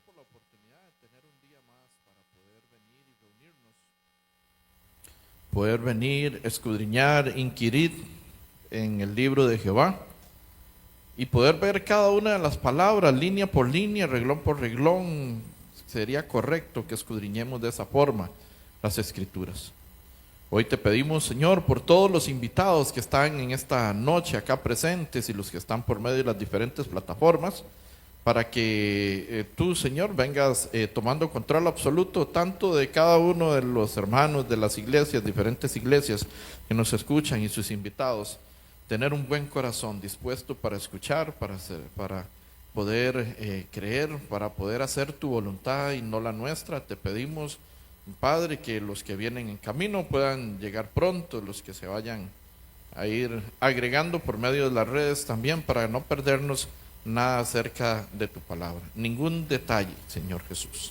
por la oportunidad de tener un día más para poder venir y reunirnos. Poder venir, escudriñar, inquirir en el libro de Jehová y poder ver cada una de las palabras, línea por línea, reglón por reglón. Sería correcto que escudriñemos de esa forma las Escrituras. Hoy te pedimos, Señor, por todos los invitados que están en esta noche acá presentes y los que están por medio de las diferentes plataformas, para que tú, Señor, vengas tomando control absoluto tanto de cada uno de los hermanos de las iglesias, diferentes iglesias que nos escuchan y sus invitados, tener un buen corazón dispuesto para escuchar, para poder creer, para poder hacer tu voluntad y no la nuestra. Te pedimos, Padre, que los que vienen en camino puedan llegar pronto, los que se vayan a ir agregando por medio de las redes también, para no perdernos nada acerca de tu palabra, ningún detalle, Señor Jesús.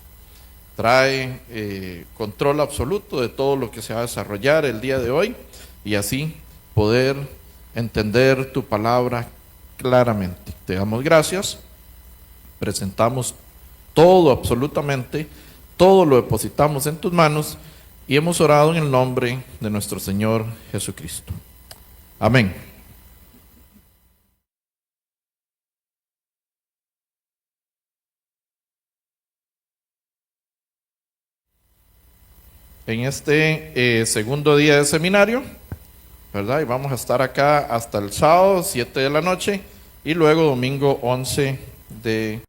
Trae control absoluto de todo lo que se va a desarrollar el día de hoy y así poder entender tu palabra claramente. Te damos gracias, presentamos todo, absolutamente todo lo depositamos en tus manos y hemos orado en el nombre de nuestro Señor Jesucristo. Amén. En este segundo día de seminario, ¿verdad? Y vamos a estar acá hasta el sábado, 7 de la noche, y luego domingo 11 de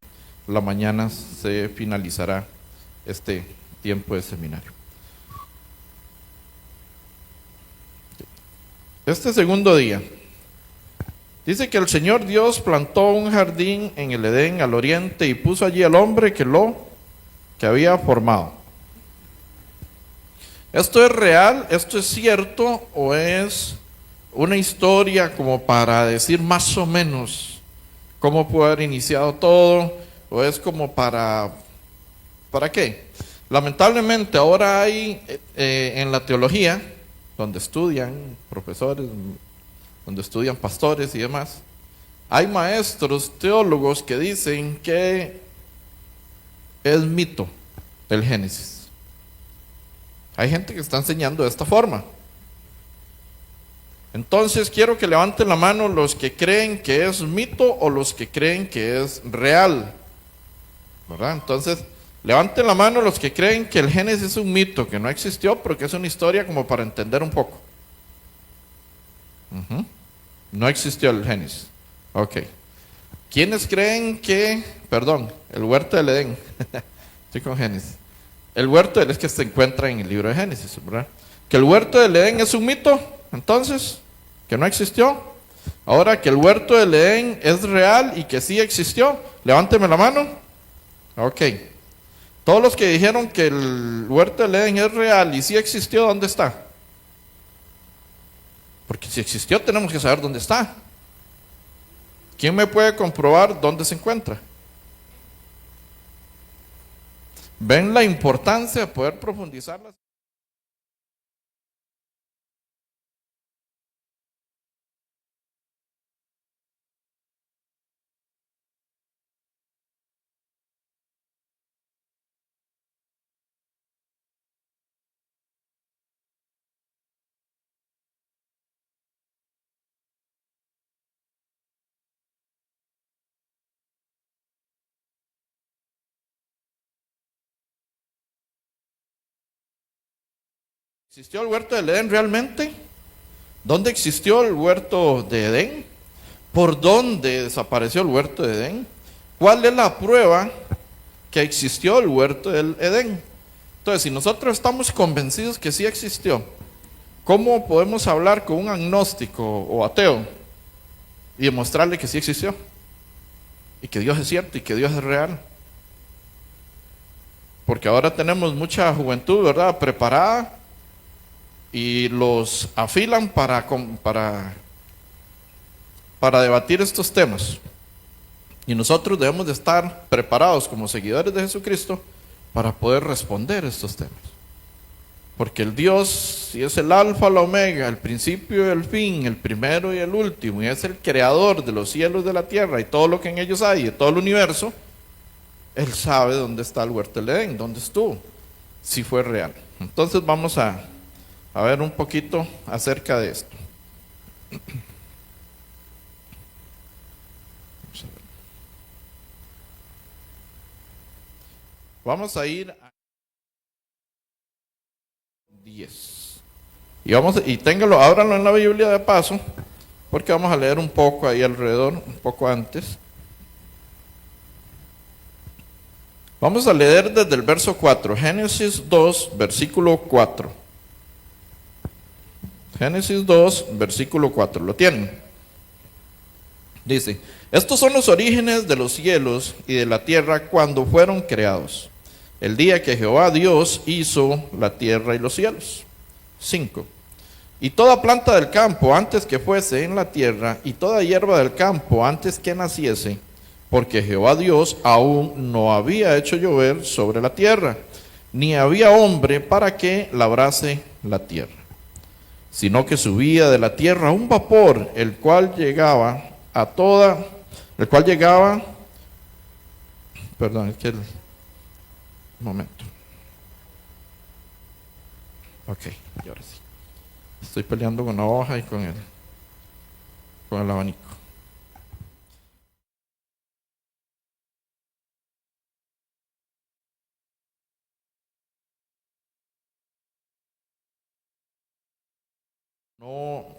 la mañana se finalizará este tiempo de seminario. Este segundo día, dice que el Señor Dios plantó un jardín en el Edén al oriente y puso allí al hombre que había formado. ¿Esto es real? ¿Esto es cierto? ¿O es una historia como para decir más o menos cómo pudo haber iniciado todo? ¿O es como ¿para qué? Lamentablemente ahora hay en la teología, donde estudian profesores, donde estudian pastores y demás, hay maestros teólogos que dicen que es mito el Génesis. Hay gente que está enseñando de esta forma. Entonces quiero que levanten la mano los que creen que es mito o los que creen que es real, ¿verdad? Entonces levanten la mano los que creen que el Génesis es un mito, que no existió, pero que es una historia como para entender un poco. No existió el Génesis. Ok. ¿Quiénes creen que, el huerto del Edén? Estoy con Génesis. El huerto del Edén es que se encuentra en el libro de Génesis, ¿verdad? Que el huerto del Edén es un mito, entonces, que no existió. Ahora que el huerto del Edén es real y que sí existió, levánteme la mano. Ok. Todos los que dijeron que el huerto del Edén es real y sí existió, ¿dónde está? Porque si existió tenemos que saber dónde está. ¿Quién me puede comprobar dónde se encuentra? ¿Ven la importancia de poder profundizarlas? ¿Existió el huerto del Edén realmente? ¿Dónde existió el huerto de Edén? ¿Por dónde desapareció el huerto de Edén? ¿Cuál es la prueba que existió el huerto del Edén? Entonces, si nosotros estamos convencidos que sí existió, ¿cómo podemos hablar con un agnóstico o ateo y demostrarle que sí existió? Y que Dios es cierto y que Dios es real. Porque ahora tenemos mucha juventud, ¿verdad?, preparada, y los afilan para debatir estos temas. Y nosotros debemos de estar preparados como seguidores de Jesucristo para poder responder estos temas. Porque el Dios, si es el alfa, la omega, el principio y el fin, el primero y el último, y es el creador de los cielos, de la tierra y todo lo que en ellos hay, de todo el universo, Él sabe dónde está el huerto del Edén, dónde estuvo, si fue real. Entonces vamos a ver un poquito acerca de esto. Vamos a ir a 10. Y téngalo, ábranlo en la Biblia de paso, porque vamos a leer un poco ahí alrededor, un poco antes. Vamos a leer desde el verso 4, Génesis 2, versículo 4. Génesis 2, versículo 4, ¿lo tienen? Dice, estos son los orígenes de los cielos y de la tierra cuando fueron creados, el día que Jehová Dios hizo la tierra y los cielos. 5. Y toda planta del campo antes que fuese en la tierra, y toda hierba del campo antes que naciese, porque Jehová Dios aún no había hecho llover sobre la tierra, ni había hombre para que labrase la tierra, sino que subía de la tierra un vapor, el cual llegaba, perdón, es que un momento. Ok, y ahora sí. Estoy peleando con la hoja y con el abanico.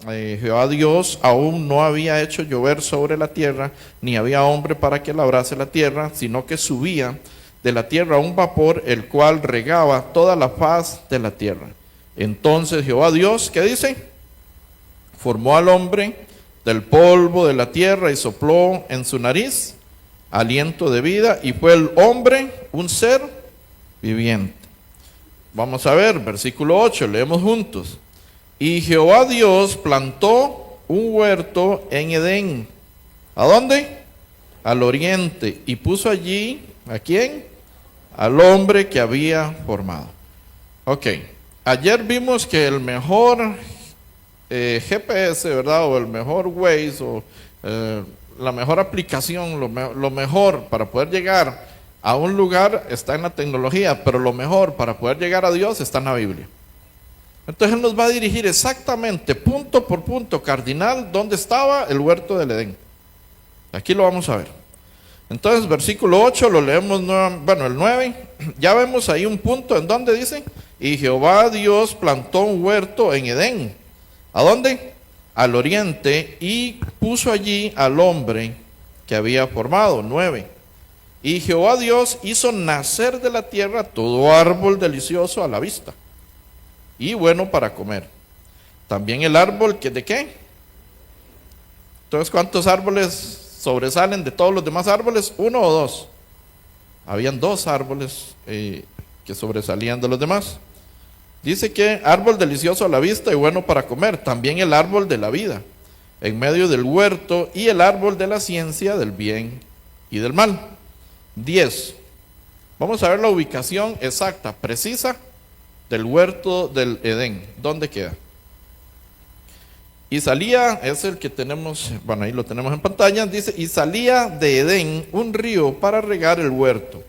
Jehová Dios aún no había hecho llover sobre la tierra, ni había hombre para que labrase la tierra, sino que subía de la tierra un vapor, el cual regaba toda la faz de la tierra. Entonces Jehová Dios, ¿qué dice? Formó al hombre del polvo de la tierra y sopló en su nariz aliento de vida, y fue el hombre un ser viviente. Vamos a ver, versículo 8, leemos juntos. Y Jehová Dios plantó un huerto en Edén. ¿A dónde? Al oriente. Y puso allí, ¿a quién? Al hombre que había formado. Ok, ayer vimos que el mejor GPS, ¿verdad? O el mejor Waze, o la mejor aplicación, lo mejor para poder llegar a un lugar está en la tecnología, pero lo mejor para poder llegar a Dios está en la Biblia. Entonces Él nos va a dirigir exactamente, punto por punto, cardinal, dónde estaba el huerto del Edén. Aquí lo vamos a ver. Entonces, versículo 8, lo leemos, el 9, ya vemos ahí un punto en donde dice, y Jehová Dios plantó un huerto en Edén. ¿A dónde? Al oriente, y puso allí al hombre que había formado. 9. Y Jehová Dios hizo nacer de la tierra todo árbol delicioso a la vista y bueno para comer. También el árbol que de qué. Entonces, ¿cuántos árboles sobresalen de todos los demás árboles? ¿Uno o dos? Habían dos árboles que sobresalían de los demás. Dice que árbol delicioso a la vista y bueno para comer. También el árbol de la vida en medio del huerto, y el árbol de la ciencia del bien y del mal. 10. Vamos a ver la ubicación exacta, precisa, del huerto del Edén. ¿Dónde queda? Y salía, es el que tenemos, ahí lo tenemos en pantalla, dice, y salía de Edén un río para regar el huerto,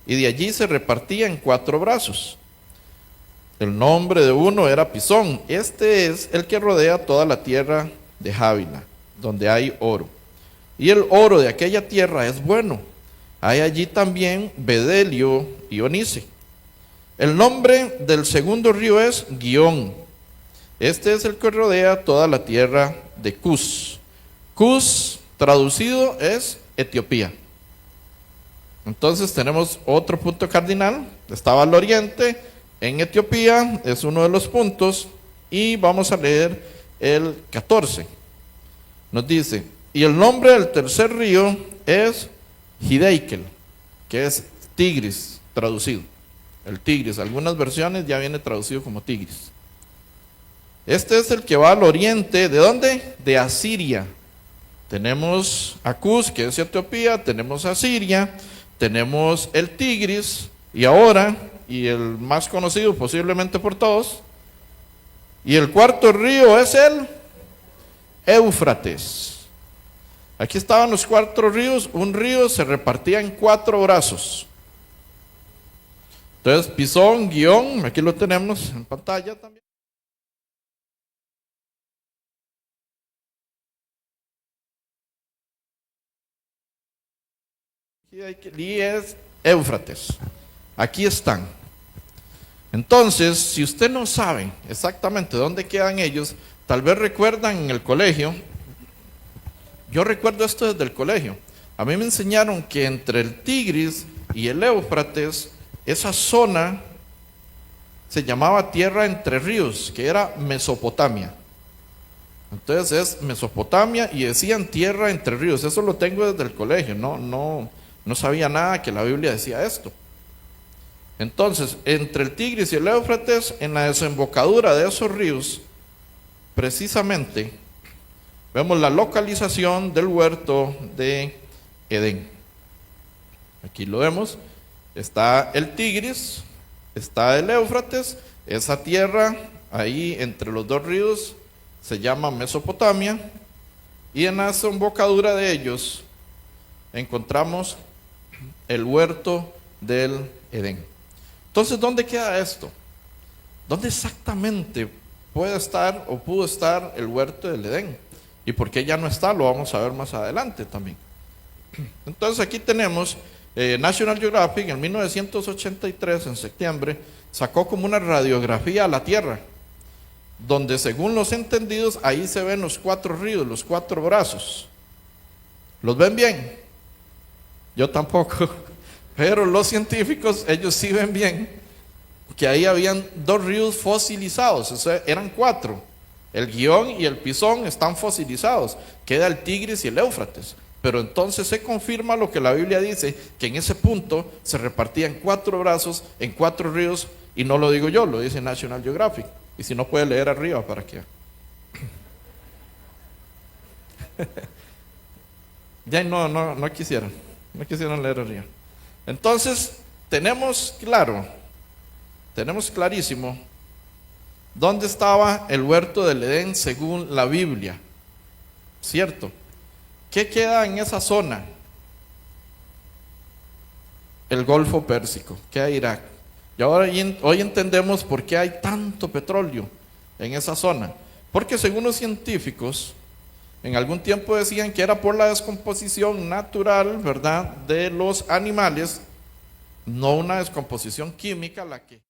y de allí se repartía en 4 brazos. El nombre de uno era Pisón. Este es el que rodea toda la tierra de Jávila, donde hay oro. Y el oro de aquella tierra es bueno. Hay allí también bedelio y onice. El nombre del segundo río es Guión. Este es el que rodea toda la tierra de Cus. Cus, traducido, es Etiopía. Entonces tenemos otro punto cardinal. Estaba al oriente, en Etiopía, es uno de los puntos. Y vamos a leer el 14. Nos dice, y el nombre del tercer río es Hideikel, que es Tigris, traducido. El Tigris, algunas versiones ya viene traducido como Tigris. Este es el que va al oriente, ¿de dónde? De Asiria. Tenemos a Cus, que es Etiopía, tenemos a Siria, tenemos el Tigris, y ahora, y el más conocido posiblemente por todos, y el cuarto río es el Éufrates. Aquí estaban los 4 ríos, un río se repartía en 4 brazos. Entonces, Pisón, Gihón, aquí lo tenemos en pantalla también. Y es Éufrates. Aquí están. Entonces, si usted no sabe exactamente dónde quedan ellos, tal vez recuerdan en el colegio. Yo recuerdo esto desde el colegio. A mí me enseñaron que entre el Tigris y el Éufrates, esa zona se llamaba Tierra entre Ríos, que era Mesopotamia. Entonces es Mesopotamia y decían Tierra entre Ríos. Eso lo tengo desde el colegio. No sabía nada que la Biblia decía esto. Entonces, entre el Tigris y el Éufrates, en la desembocadura de esos ríos, precisamente, vemos la localización del huerto de Edén. Aquí lo vemos. Está el Tigris, está el Éufrates, esa tierra ahí entre los 2 ríos se llama Mesopotamia, y en la desembocadura de ellos encontramos el huerto del Edén. Entonces, ¿dónde queda esto? ¿Dónde exactamente puede estar o pudo estar el huerto del Edén? ¿Y por qué ya no está? Lo vamos a ver más adelante también. Entonces aquí tenemos National Geographic en 1983, en septiembre, sacó como una radiografía a la Tierra, donde según los entendidos, ahí se ven los 4 ríos, los 4 brazos. ¿Los ven bien? Yo tampoco. Pero los científicos, ellos sí ven bien que ahí habían 2 ríos fosilizados, o sea, eran 4. El Gihón y el Pisón están fosilizados, queda el Tigris y el Éufrates. Pero entonces se confirma lo que la Biblia dice, que en ese punto se repartían 4 brazos en 4 ríos, y no lo digo yo, lo dice National Geographic. Y si no puede leer arriba, ¿para qué? Ya no quisieran leer arriba. Entonces, tenemos clarísimo dónde estaba el huerto del Edén según la Biblia, ¿cierto? ¿Qué queda en esa zona? El Golfo Pérsico, queda Irak. Y ahora hoy entendemos por qué hay tanto petróleo en esa zona. Porque según los científicos, en algún tiempo decían que era por la descomposición natural, ¿verdad?, de los animales, no una descomposición química la que...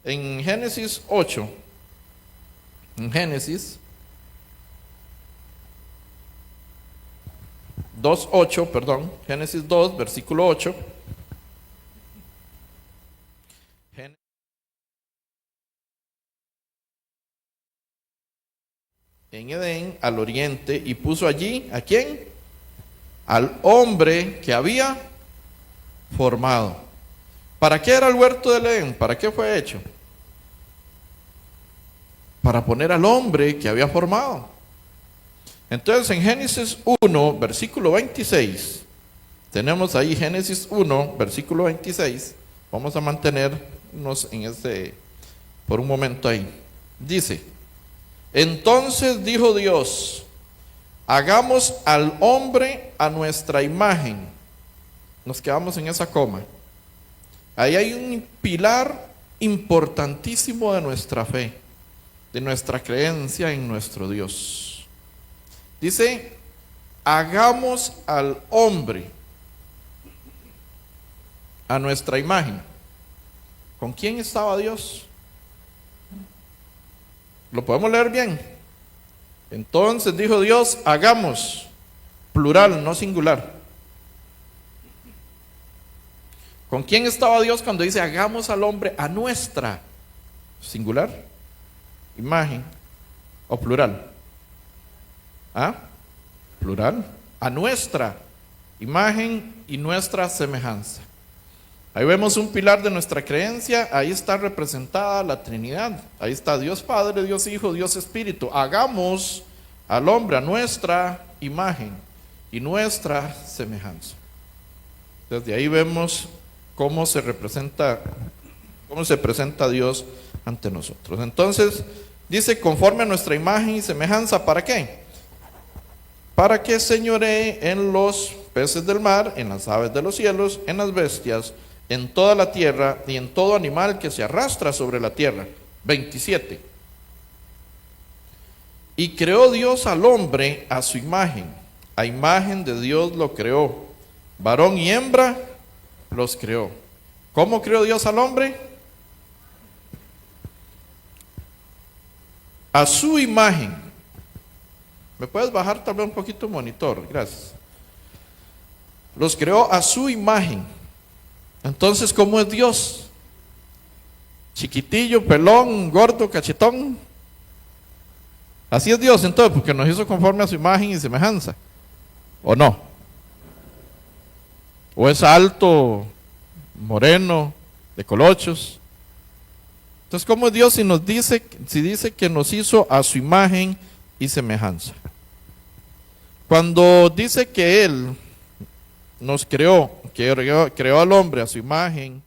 En Génesis 8, en Génesis 2:8, perdón, Génesis 2, versículo 8. En Edén, al oriente, y puso allí, ¿a quién? Al hombre que había formado. ¿Para qué era el huerto del Edén? ¿Para qué fue hecho? Para poner al hombre que había formado. Entonces en Génesis 1, versículo 26, tenemos ahí Génesis 1, versículo 26, vamos a mantenernos en por un momento ahí. Dice, entonces dijo Dios, hagamos al hombre a nuestra imagen, Nos quedamos en esa coma. Ahí hay un pilar importantísimo de nuestra fe, de nuestra creencia en nuestro Dios. Dice, hagamos al hombre a nuestra imagen. ¿Con quién estaba Dios? ¿Lo podemos leer bien? Entonces dijo Dios, hagamos, plural, no singular. ¿Con quién estaba Dios cuando dice hagamos al hombre a nuestra, singular, imagen o plural? ¿Ah? Plural. A nuestra imagen y nuestra semejanza. Ahí vemos un pilar de nuestra creencia, ahí está representada la Trinidad, ahí está Dios Padre, Dios Hijo, Dios Espíritu. Hagamos al hombre a nuestra imagen y nuestra semejanza. Desde ahí vemos cómo se presenta Dios ante nosotros. Entonces, dice, conforme a nuestra imagen y semejanza, ¿para qué? Para que señoree en los peces del mar, en las aves de los cielos, en las bestias, en toda la tierra y en todo animal que se arrastra sobre la tierra. 27. Y creó Dios al hombre a su imagen, a imagen de Dios lo creó, varón y hembra los creó. ¿Cómo creó Dios al hombre? A su imagen. ¿Me puedes bajar también un poquito el monitor? Gracias. Los creó a su imagen. Entonces, ¿cómo es Dios? Chiquitillo, pelón, gordo, cachetón. Así es Dios entonces, porque nos hizo conforme a su imagen y semejanza. ¿O no? ¿O es alto, moreno, de colochos? Entonces, ¿cómo es Dios si dice que nos hizo a su imagen y semejanza? Cuando dice que Él nos creó al hombre a su imagen,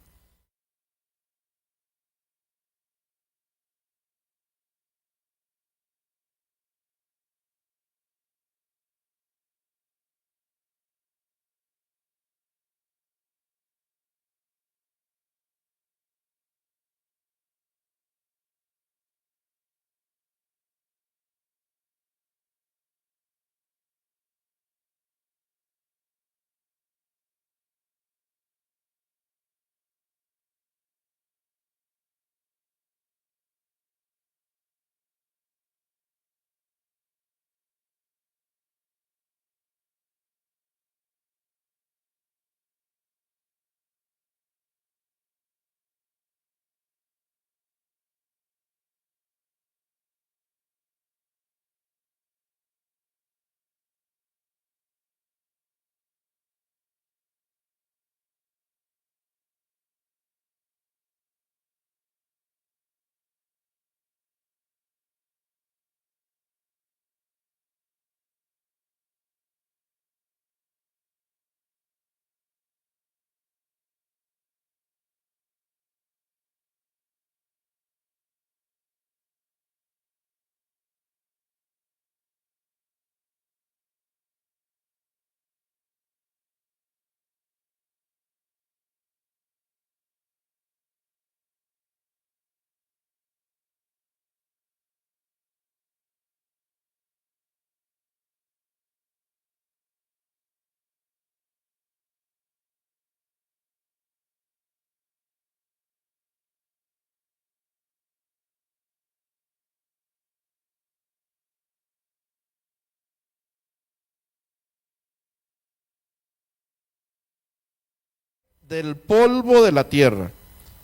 del polvo de la tierra.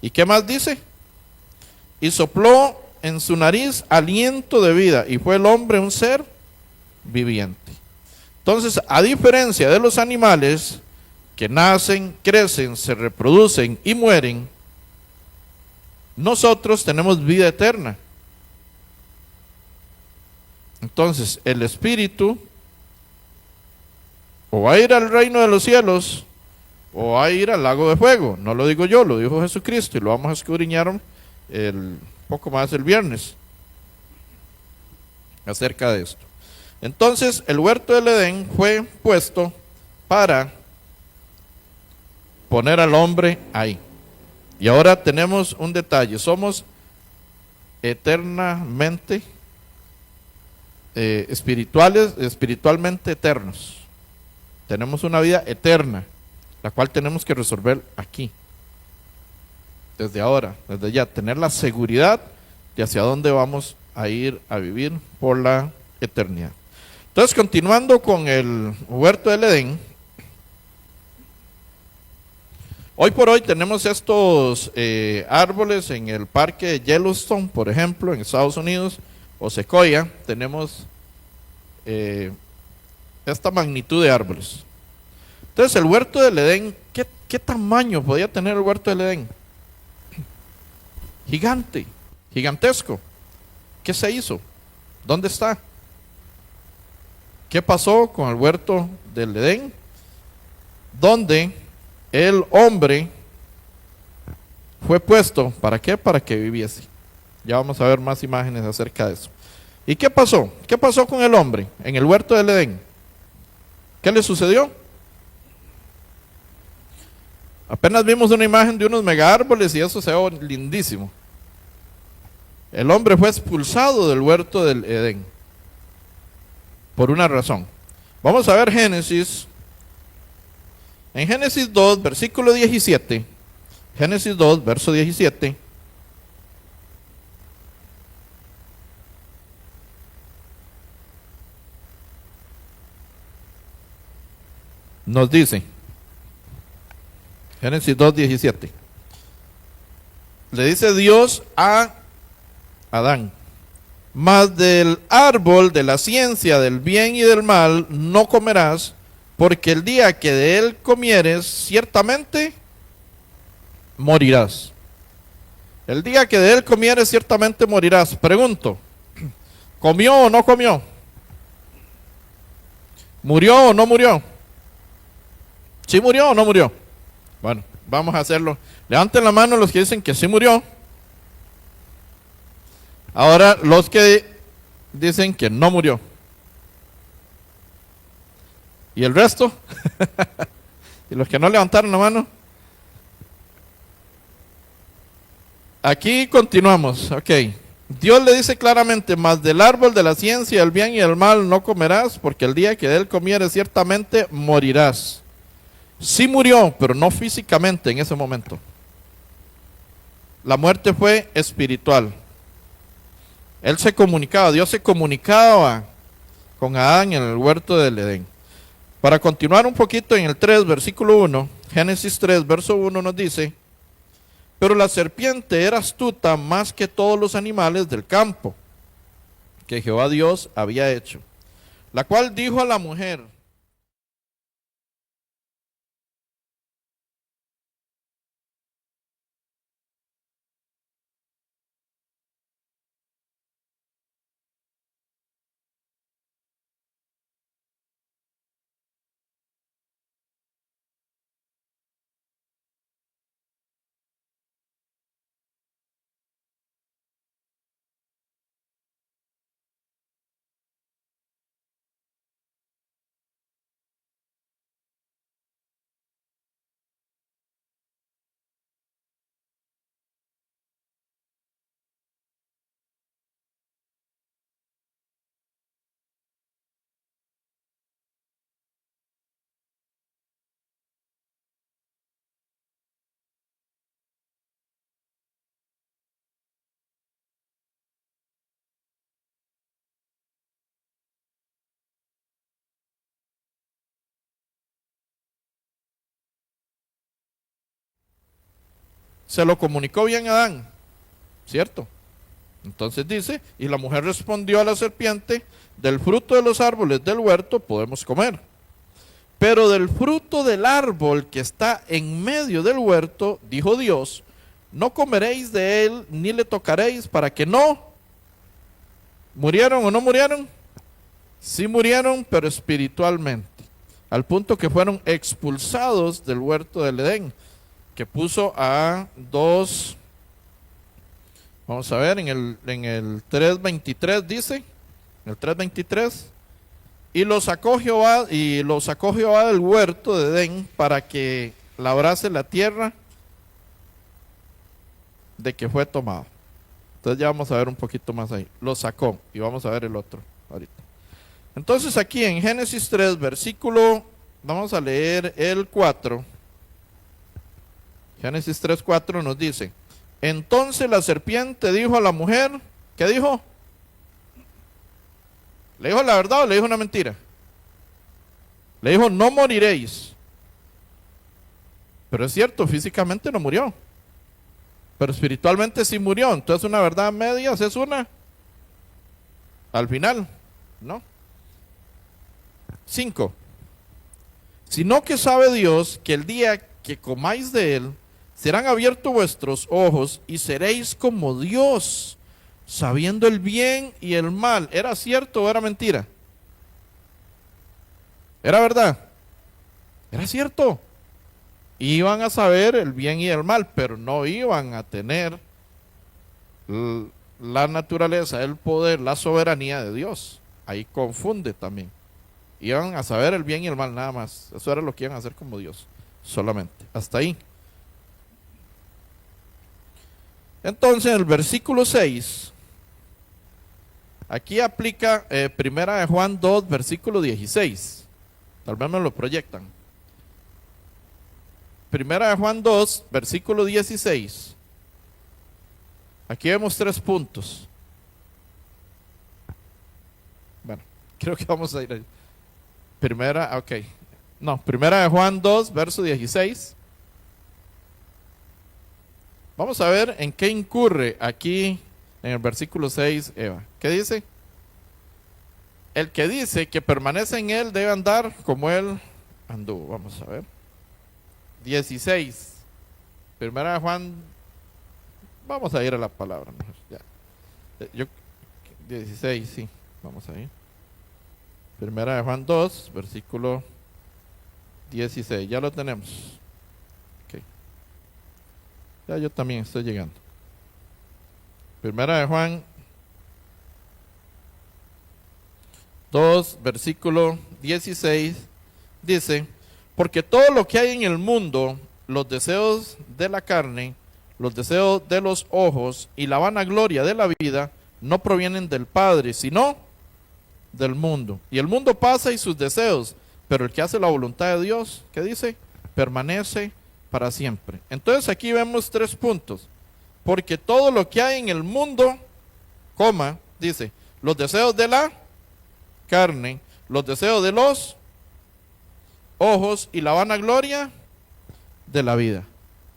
¿Y qué más dice? Y sopló en su nariz aliento de vida, y fue el hombre un ser viviente. Entonces, a diferencia de los animales que nacen, crecen, se reproducen y mueren, nosotros tenemos vida eterna. Entonces, el espíritu o va a ir al reino de los cielos o va a ir al lago de fuego. No lo digo yo, lo dijo Jesucristo, y lo vamos a escudriñar poco más el viernes acerca de esto. Entonces, el huerto del Edén fue puesto para poner al hombre ahí. Y ahora tenemos un detalle, somos eternamente espiritualmente eternos. Tenemos una vida eterna, la cual tenemos que resolver aquí, desde ahora, desde ya, tener la seguridad de hacia dónde vamos a ir a vivir por la eternidad. Entonces, continuando con el huerto del Edén, hoy por hoy tenemos estos árboles en el parque de Yellowstone, por ejemplo, en Estados Unidos, o Sequoia, tenemos esta magnitud de árboles. Entonces, el huerto del Edén, ¿qué tamaño podía tener el huerto del Edén? Gigante, gigantesco. ¿Qué se hizo? ¿Dónde está? ¿Qué pasó con el huerto del Edén? Donde el hombre fue puesto, ¿para qué? Para que viviese. Ya vamos a ver más imágenes acerca de eso. ¿Y qué pasó? ¿Qué pasó con el hombre en el huerto del Edén? ¿Qué le sucedió? Apenas vimos una imagen de unos mega árboles y eso se ve lindísimo. El hombre fue expulsado del huerto del Edén por una razón. Vamos a ver Génesis. En Génesis 2, versículo 17. Génesis 2, verso 17. Nos dice, Génesis 2, 17. Le dice Dios a Adán: mas del árbol de la ciencia del bien y del mal no comerás, porque el día que de él comieres, ciertamente morirás. El día que de él comieres, ciertamente morirás. Pregunto, ¿comió o no comió? ¿Murió o no murió? ¿Sí murió o no murió? Bueno, vamos a hacerlo. Levanten la mano los que dicen que sí murió. Ahora los que dicen que no murió. ¿Y el resto? ¿Y los que no levantaron la mano? Aquí continuamos, ok. Dios le dice claramente: mas del árbol de la ciencia del bien y del mal no comerás, porque el día que de él comieres ciertamente morirás. Sí murió, pero no físicamente en ese momento. La muerte fue espiritual. Él se comunicaba, Dios se comunicaba con Adán en el huerto del Edén. Para continuar un poquito en el 3, versículo 1, Génesis 3, verso 1 nos dice: pero la serpiente era astuta más que todos los animales del campo que Jehová Dios había hecho, la cual dijo a la mujer: se lo comunicó bien a Adán, ¿cierto? Entonces dice: y la mujer respondió a la serpiente: del fruto de los árboles del huerto podemos comer, pero del fruto del árbol que está en medio del huerto, dijo Dios, no comeréis de él ni le tocaréis, para que no. ¿Murieron o no murieron? Sí murieron, pero espiritualmente, al punto que fueron expulsados del huerto del Edén, que puso a dos. Vamos a ver, en el 3.23 dice, en el 3.23, y lo sacó Jehová del huerto de Edén para que labrase la tierra de que fue tomado. Entonces ya vamos a ver un poquito más ahí. Lo sacó y vamos a ver el otro ahorita. Entonces aquí en Génesis 3, versículo, vamos a leer el 4. Génesis 3, 4 nos dice: entonces la serpiente dijo a la mujer, ¿qué dijo? ¿Le dijo la verdad o le dijo una mentira? Le dijo, no moriréis. Pero es cierto, físicamente no murió. Pero espiritualmente sí murió. Entonces una verdad a medias es una. Al final, ¿no? 5. Sino que sabe Dios que el día que comáis de él, serán abiertos vuestros ojos y seréis como Dios, sabiendo el bien y el mal. ¿Era cierto o era mentira? ¿Era verdad? Era cierto. Iban a saber el bien y el mal, pero no iban a tener la naturaleza, el poder, la soberanía de Dios. Ahí confunde también. Iban a saber el bien y el mal nada más. Eso era lo que iban a hacer como Dios, solamente. Hasta ahí. Entonces, en el versículo 6, aquí aplica primera de Juan 2, versículo 16. Tal vez me lo proyectan. Primera de Juan 2, versículo 16. Aquí vemos 3 puntos. Bueno, creo que vamos a ir ahí. Primera de Juan 2, verso 16. Vamos a ver en qué incurre aquí en el versículo 6 Eva. ¿Qué dice? El que dice que permanece en él debe andar como él anduvo. Vamos a ver. 16. Primera de Juan. Vamos a ir a la palabra. Ya. 16, sí. Vamos a ir. Primera de Juan 2, versículo 16. Ya lo tenemos. Okay. Ya yo también estoy llegando. Primera de Juan 2, versículo 16. Dice: porque todo lo que hay en el mundo, los deseos de la carne, los deseos de los ojos y la vanagloria de la vida, no provienen del Padre, sino del mundo. Y el mundo pasa y sus deseos, pero el que hace la voluntad de Dios, ¿qué dice? Permanece para siempre. Entonces aquí vemos 3 puntos. Porque todo lo que hay en el mundo, dice, los deseos de la carne, los deseos de los ojos y la vanagloria de la vida.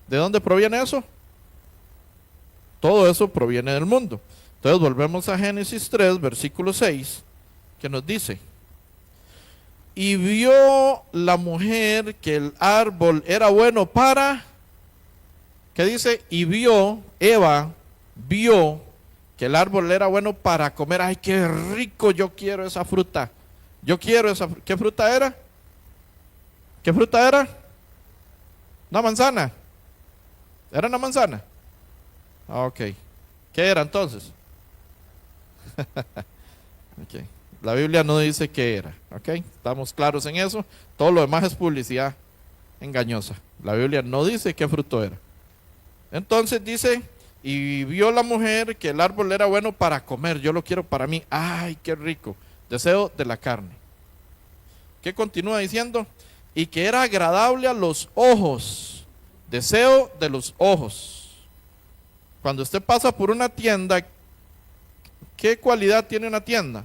¿De dónde proviene eso? Todo eso proviene del mundo. Entonces volvemos a Génesis 3, versículo 6, que nos dice: y vio la mujer que el árbol era bueno para, ¿qué dice? Y vio, Eva vio que el árbol era bueno para comer. Ay, qué rico, yo quiero esa fruta. Yo quiero esa fruta. ¿Qué fruta era? ¿Qué fruta era? Una manzana. ¿Era una manzana? Ok. ¿Qué era entonces? Okay. La Biblia no dice qué era. Ok. Estamos claros en eso. Todo lo demás es publicidad engañosa. La Biblia no dice qué fruto era. Entonces dice: y vio la mujer que el árbol era bueno para comer. Yo lo quiero para mí. Ay, qué rico. Deseo de la carne. ¿Qué continúa diciendo? Y que era agradable a los ojos. Deseo de los ojos. Cuando usted pasa por una tienda, ¿qué cualidad tiene una tienda?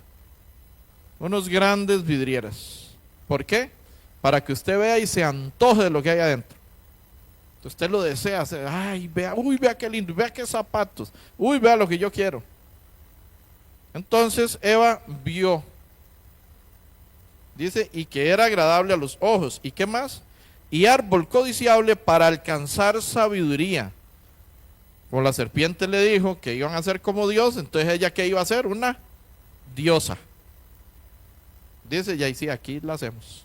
Unos grandes vidrieras. ¿Por qué? Para que usted vea y se antoje de lo que hay adentro. Usted lo desea. Ay, vea, uy, vea qué lindo, vea qué zapatos. Uy, vea lo que yo quiero. Entonces Eva vio. Dice, y que era agradable a los ojos. ¿Y qué más? Y árbol codiciable para alcanzar sabiduría. Como la serpiente le dijo que iban a ser como Dios, entonces ella, ¿qué iba a ser? Una diosa. Dice, ya y sí, aquí la hacemos.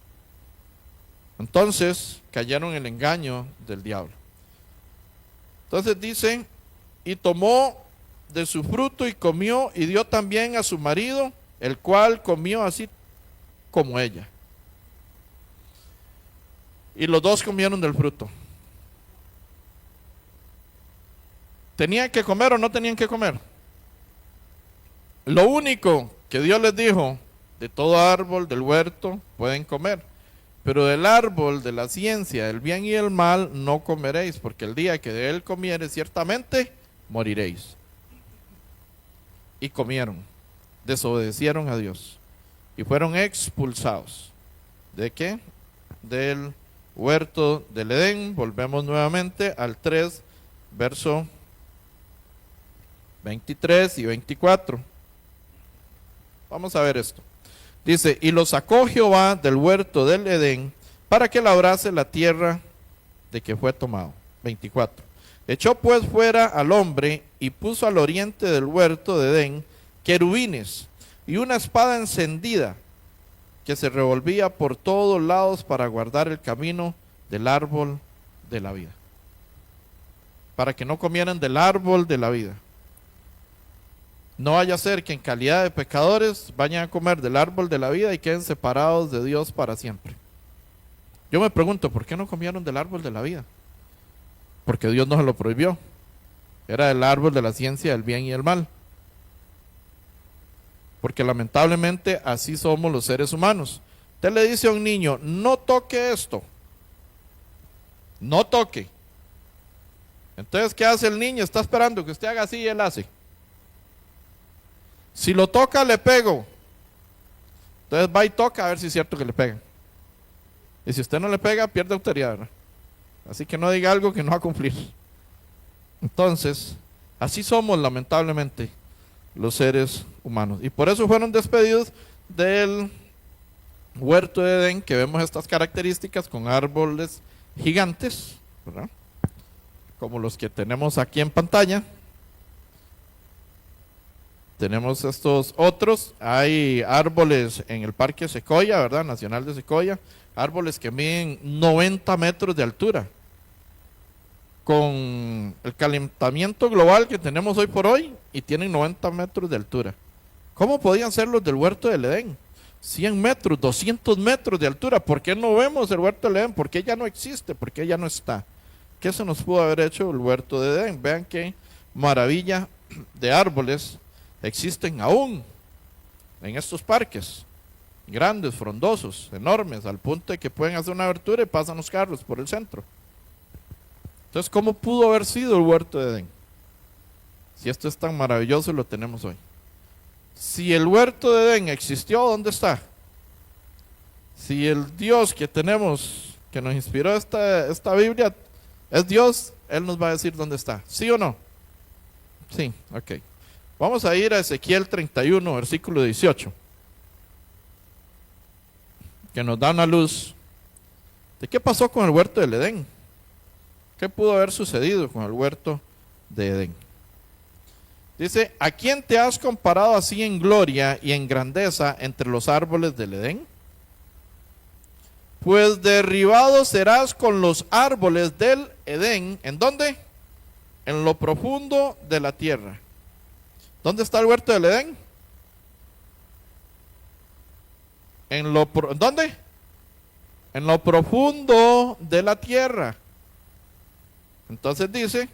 Entonces cayeron en el engaño del diablo. Entonces dice, y tomó de su fruto y comió, y dio también a su marido, el cual comió así como ella. y los dos comieron del fruto. ¿Tenían que comer o no tenían que comer? Lo único que Dios les dijo, de todo árbol del huerto pueden comer, pero del árbol de la ciencia del bien y el mal no comeréis, porque el día que de él comiereis ciertamente moriréis. Y comieron, desobedecieron a Dios y fueron expulsados. ¿De qué? Del huerto del Edén. Volvemos nuevamente al 3, verso 23 y 24. Vamos a ver esto. Dice, y lo sacó Jehová del huerto del Edén para que labrase la tierra de que fue tomado. 24. Echó pues fuera al hombre y puso al oriente del huerto de Edén querubines y una espada encendida que se revolvía por todos lados para guardar el camino del árbol de la vida. Para que no comieran del árbol de la vida. No vaya a ser que en calidad de pecadores vayan a comer del árbol de la vida y queden separados de Dios para siempre. Yo me pregunto, ¿por qué no comieron del árbol de la vida? Porque Dios no se lo prohibió. Era el árbol de la ciencia del bien y el mal. Porque lamentablemente así somos los seres humanos. Usted le dice a un niño, no toque esto. No toque. Entonces, ¿qué hace el niño? Está esperando que usted haga así y él hace. Si lo toca, le pego. Entonces va y toca a ver si es cierto que le pegan. Y si usted no le pega, pierde autoridad, ¿verdad? Así que no diga algo que no va a cumplir. Entonces, así somos lamentablemente los seres humanos. Y por eso fueron despedidos del huerto de Edén, que vemos estas características con árboles gigantes, ¿verdad? Como los que tenemos aquí en pantalla. Tenemos estos otros, hay árboles en el Parque Secoya, ¿verdad? Nacional de Secoya, árboles que miden 90 metros de altura. Con el calentamiento global que tenemos hoy por hoy, y tienen 90 metros de altura. ¿Cómo podían ser los del huerto del Edén? 100 metros, 200 metros de altura. ¿Por qué no vemos el huerto del Edén? ¿Por qué ya no existe? ¿Por qué ya no está? ¿Qué se nos pudo haber hecho el huerto de Edén? Vean qué maravilla de árboles existen aún en estos parques, grandes, frondosos, enormes, al punto de que pueden hacer una abertura y pasan los carros por el centro. Entonces, ¿cómo pudo haber sido el huerto de Edén? Si esto es tan maravilloso y lo tenemos hoy. Si el huerto de Edén existió, ¿dónde está? Si el Dios que tenemos, que nos inspiró esta Biblia, es Dios, Él nos va a decir dónde está. ¿Sí o no? Sí, ok. Vamos a ir a Ezequiel 31, versículo 18, que nos da una luz de qué pasó con el huerto del Edén. ¿Qué pudo haber sucedido con el huerto de Edén? Dice, ¿a quién te has comparado así en gloria y en grandeza entre los árboles del Edén? Pues derribado serás con los árboles del Edén. ¿En dónde? En lo profundo de la tierra. ¿Dónde está el huerto del Edén? ¿Dónde? En lo profundo de la tierra. Entonces dice,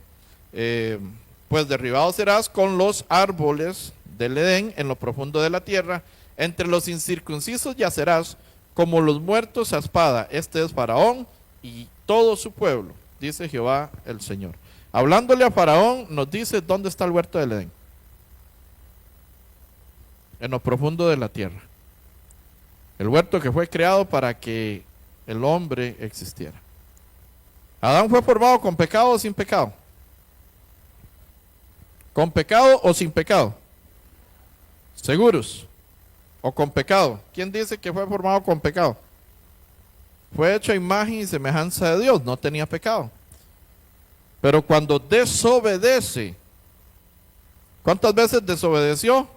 pues derribado serás con los árboles del Edén en lo profundo de la tierra. Entre los incircuncisos yacerás como los muertos a espada. Este es Faraón y todo su pueblo, dice Jehová el Señor. Hablándole a Faraón, nos dice dónde está el huerto del Edén. En lo profundo de la tierra. El huerto que fue creado para que el hombre existiera. ¿Adán fue formado con pecado o sin pecado? ¿Con pecado o sin pecado? ¿Seguros? ¿O con pecado? ¿Quién dice que fue formado con pecado? Fue hecho a imagen y semejanza de Dios, no tenía pecado. Pero cuando desobedece, ¿cuántas veces desobedeció?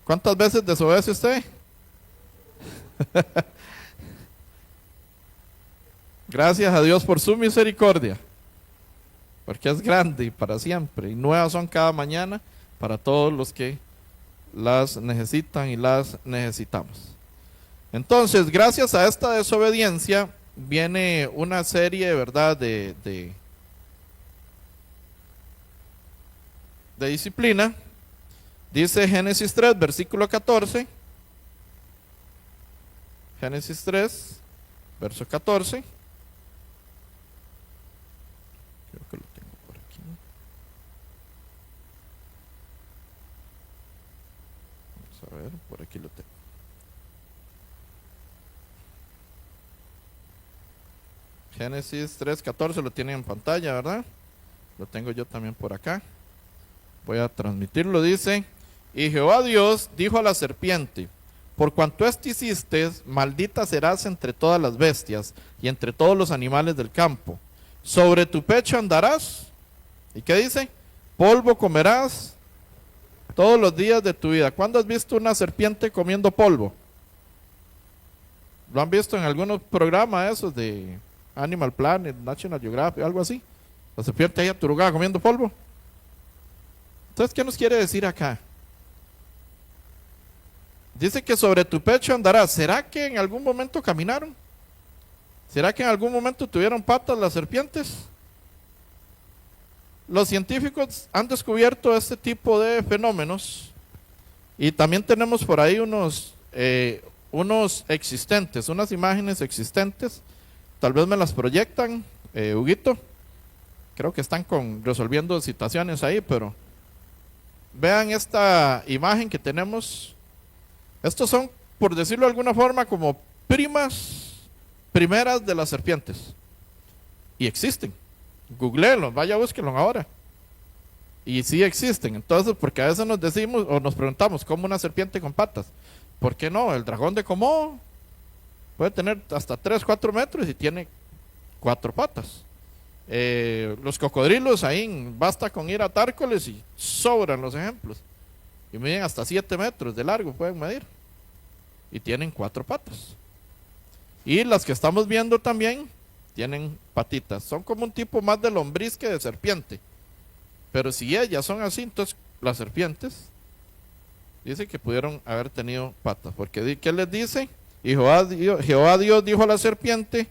¿Cuántas veces desobedece usted? Gracias a Dios por su misericordia, porque es grande y para siempre, y nuevas son cada mañana para todos los que las necesitan y las necesitamos. Entonces, gracias a esta desobediencia, viene una serie, ¿verdad?, de disciplina. Dice Génesis 3, versículo 14. Génesis 3, verso 14. Creo que lo tengo por aquí. Vamos a ver, por aquí lo tengo. Génesis 3, 14 lo tienen en pantalla, ¿verdad? Lo tengo yo también por acá. Voy a transmitirlo, dice: y Jehová Dios dijo a la serpiente: por cuanto esto hiciste, maldita serás entre todas las bestias y entre todos los animales del campo. Sobre tu pecho andarás. ¿Y qué dice? Polvo comerás todos los días de tu vida. ¿Cuándo has visto una serpiente comiendo polvo? ¿Lo han visto en algunos programas esos de Animal Planet, National Geographic, algo así? La serpiente ahí aturugada comiendo polvo. Entonces, ¿qué nos quiere decir acá? Dice que sobre tu pecho andarás. ¿Será que en algún momento caminaron? ¿Será que en algún momento tuvieron patas las serpientes? Los científicos han descubierto este tipo de fenómenos y también tenemos por ahí unos existentes, unas imágenes existentes. Tal vez me las proyectan, Huguito. Creo que están resolviendo situaciones ahí, pero vean esta imagen que tenemos. Estos son, por decirlo de alguna forma, como primeras de las serpientes. Y existen. Googleenlos, vaya, búsquenlos ahora. Y sí existen. Entonces, porque a veces nos decimos o nos preguntamos, ¿cómo una serpiente con patas? ¿Por qué no? El dragón de Komodo puede tener hasta 3, 4 metros y tiene 4 patas. Los cocodrilos, ahí basta con ir a Tárcoles y sobran los ejemplos. Y miden hasta 7 metros de largo, pueden medir. Y tienen 4 patas. Y las que estamos viendo también tienen patitas. Son como un tipo más de lombriz que de serpiente. Pero si ellas son así, entonces las serpientes dice que pudieron haber tenido patas. Porque ¿qué les dice? Y Jehová Dios dijo a la serpiente: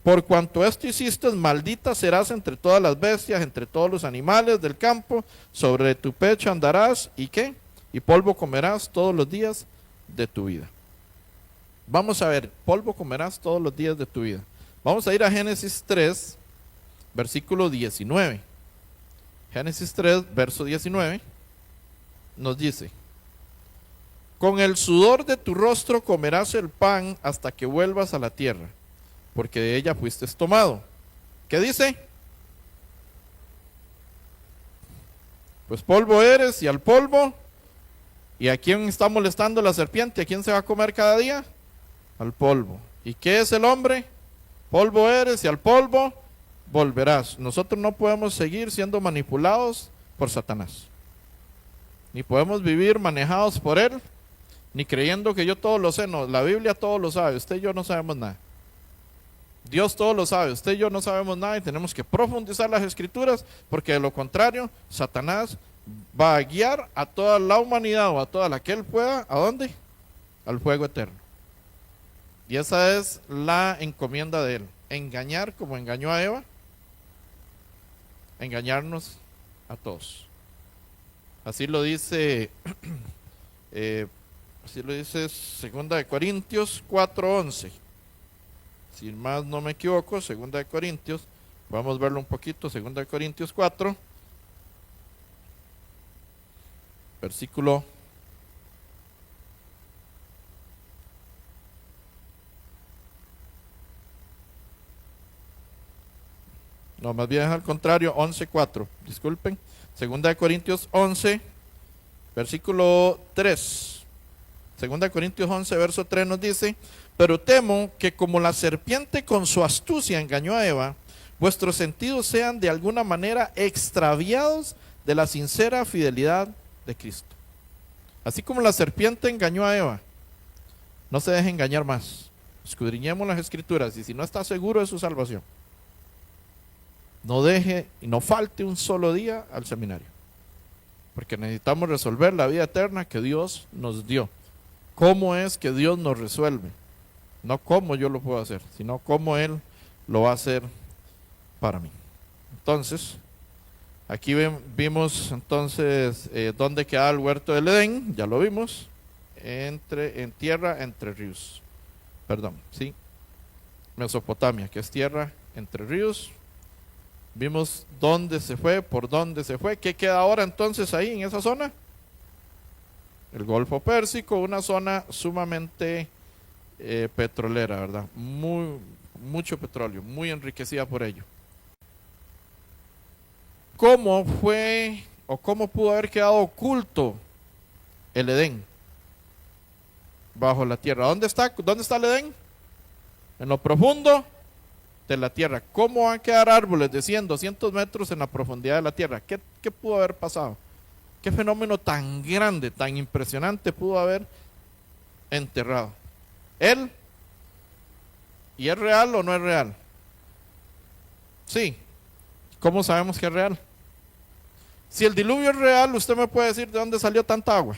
por cuanto esto hiciste, maldita serás entre todas las bestias, entre todos los animales del campo. Sobre tu pecho andarás, ¿y qué? Y polvo comerás todos los días de tu vida. Vamos a ver, polvo comerás todos los días de tu vida. Vamos a ir a Génesis 3, versículo 19. Génesis 3, verso 19, nos dice: con el sudor de tu rostro comerás el pan hasta que vuelvas a la tierra, porque de ella fuiste tomado. ¿Qué dice? Pues polvo eres, y al polvo. ¿Y a quién está molestando la serpiente? ¿A quién se va a comer cada día? Al polvo. ¿Y qué es el hombre? Polvo eres, y al polvo volverás. Nosotros no podemos seguir siendo manipulados por Satanás, ni podemos vivir manejados por él, ni creyendo que yo todo lo sé. No, la Biblia todo lo sabe, usted y yo no sabemos nada. Dios todo lo sabe, usted y yo no sabemos nada, y tenemos que profundizar las escrituras, porque de lo contrario Satanás va a guiar a toda la humanidad, o a toda la que él pueda, ¿a dónde? Al fuego eterno. Y esa es la encomienda de él: engañar como engañó a Eva, engañarnos a todos. Así lo dice así lo dice 2 Corintios 4:11. Si más no me equivoco, 2 Corintios, vamos a verlo un poquito. 2 Corintios 4, versículo no, más bien es al contrario, 11:4, disculpen. 2 Corintios 11, versículo 3. 2 Corintios 11, verso 3 nos dice: pero temo que como la serpiente con su astucia engañó a Eva, vuestros sentidos sean de alguna manera extraviados de la sincera fidelidad de Cristo. Así como la serpiente engañó a Eva, no se deje engañar más. Escudriñemos las escrituras, y si no está seguro de su salvación, no deje y no falte un solo día al seminario, porque necesitamos resolver la vida eterna que Dios nos dio. ¿Cómo es que Dios nos resuelve? No cómo yo lo puedo hacer, sino cómo Él lo va a hacer para mí. Entonces, aquí vimos entonces dónde queda el huerto del Edén, ya lo vimos, en tierra entre ríos. Perdón, sí. Mesopotamia, que es tierra entre ríos. Vimos dónde se fue, por dónde se fue. ¿Qué queda ahora entonces ahí en esa zona? El Golfo Pérsico, una zona sumamente petrolera, ¿verdad? Mucho petróleo, muy enriquecida por ello. ¿Cómo fue o cómo pudo haber quedado oculto el Edén bajo la tierra? ¿Dónde está el Edén? En lo profundo de la tierra. ¿Cómo van a quedar árboles de 100, 200 metros en la profundidad de la tierra? ¿Qué pudo haber pasado? ¿Qué fenómeno tan grande, tan impresionante pudo haber enterrado? ¿Él? ¿Y es real o no es real? Sí. ¿Cómo sabemos que es real? Si el diluvio es real, usted me puede decir de dónde salió tanta agua.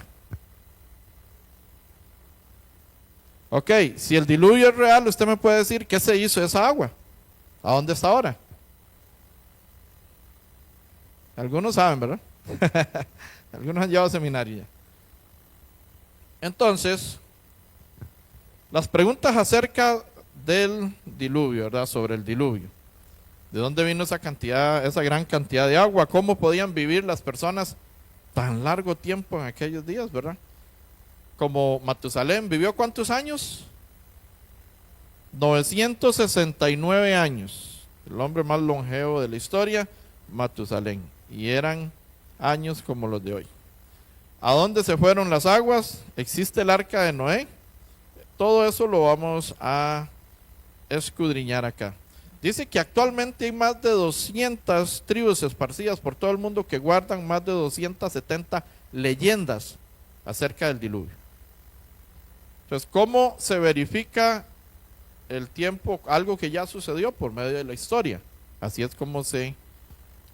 Ok, si el diluvio es real, usted me puede decir qué se hizo de esa agua. ¿A dónde está ahora? Algunos saben, ¿verdad? Algunos han llevado seminario ya. Entonces, las preguntas acerca del diluvio, ¿verdad? Sobre el diluvio. ¿De dónde vino esa cantidad, esa gran cantidad de agua? ¿Cómo podían vivir las personas tan largo tiempo en aquellos días, verdad? Como Matusalén, ¿vivió cuántos años? 969 años. El hombre más longevo de la historia, Matusalén. Y eran años como los de hoy. ¿A dónde se fueron las aguas? ¿Existe el arca de Noé? Todo eso lo vamos a escudriñar acá. Dice que actualmente hay más de 200 tribus esparcidas por todo el mundo que guardan más de 270 leyendas acerca del diluvio. Entonces, ¿cómo se verifica el tiempo? Algo que ya sucedió por medio de la historia. Así es como se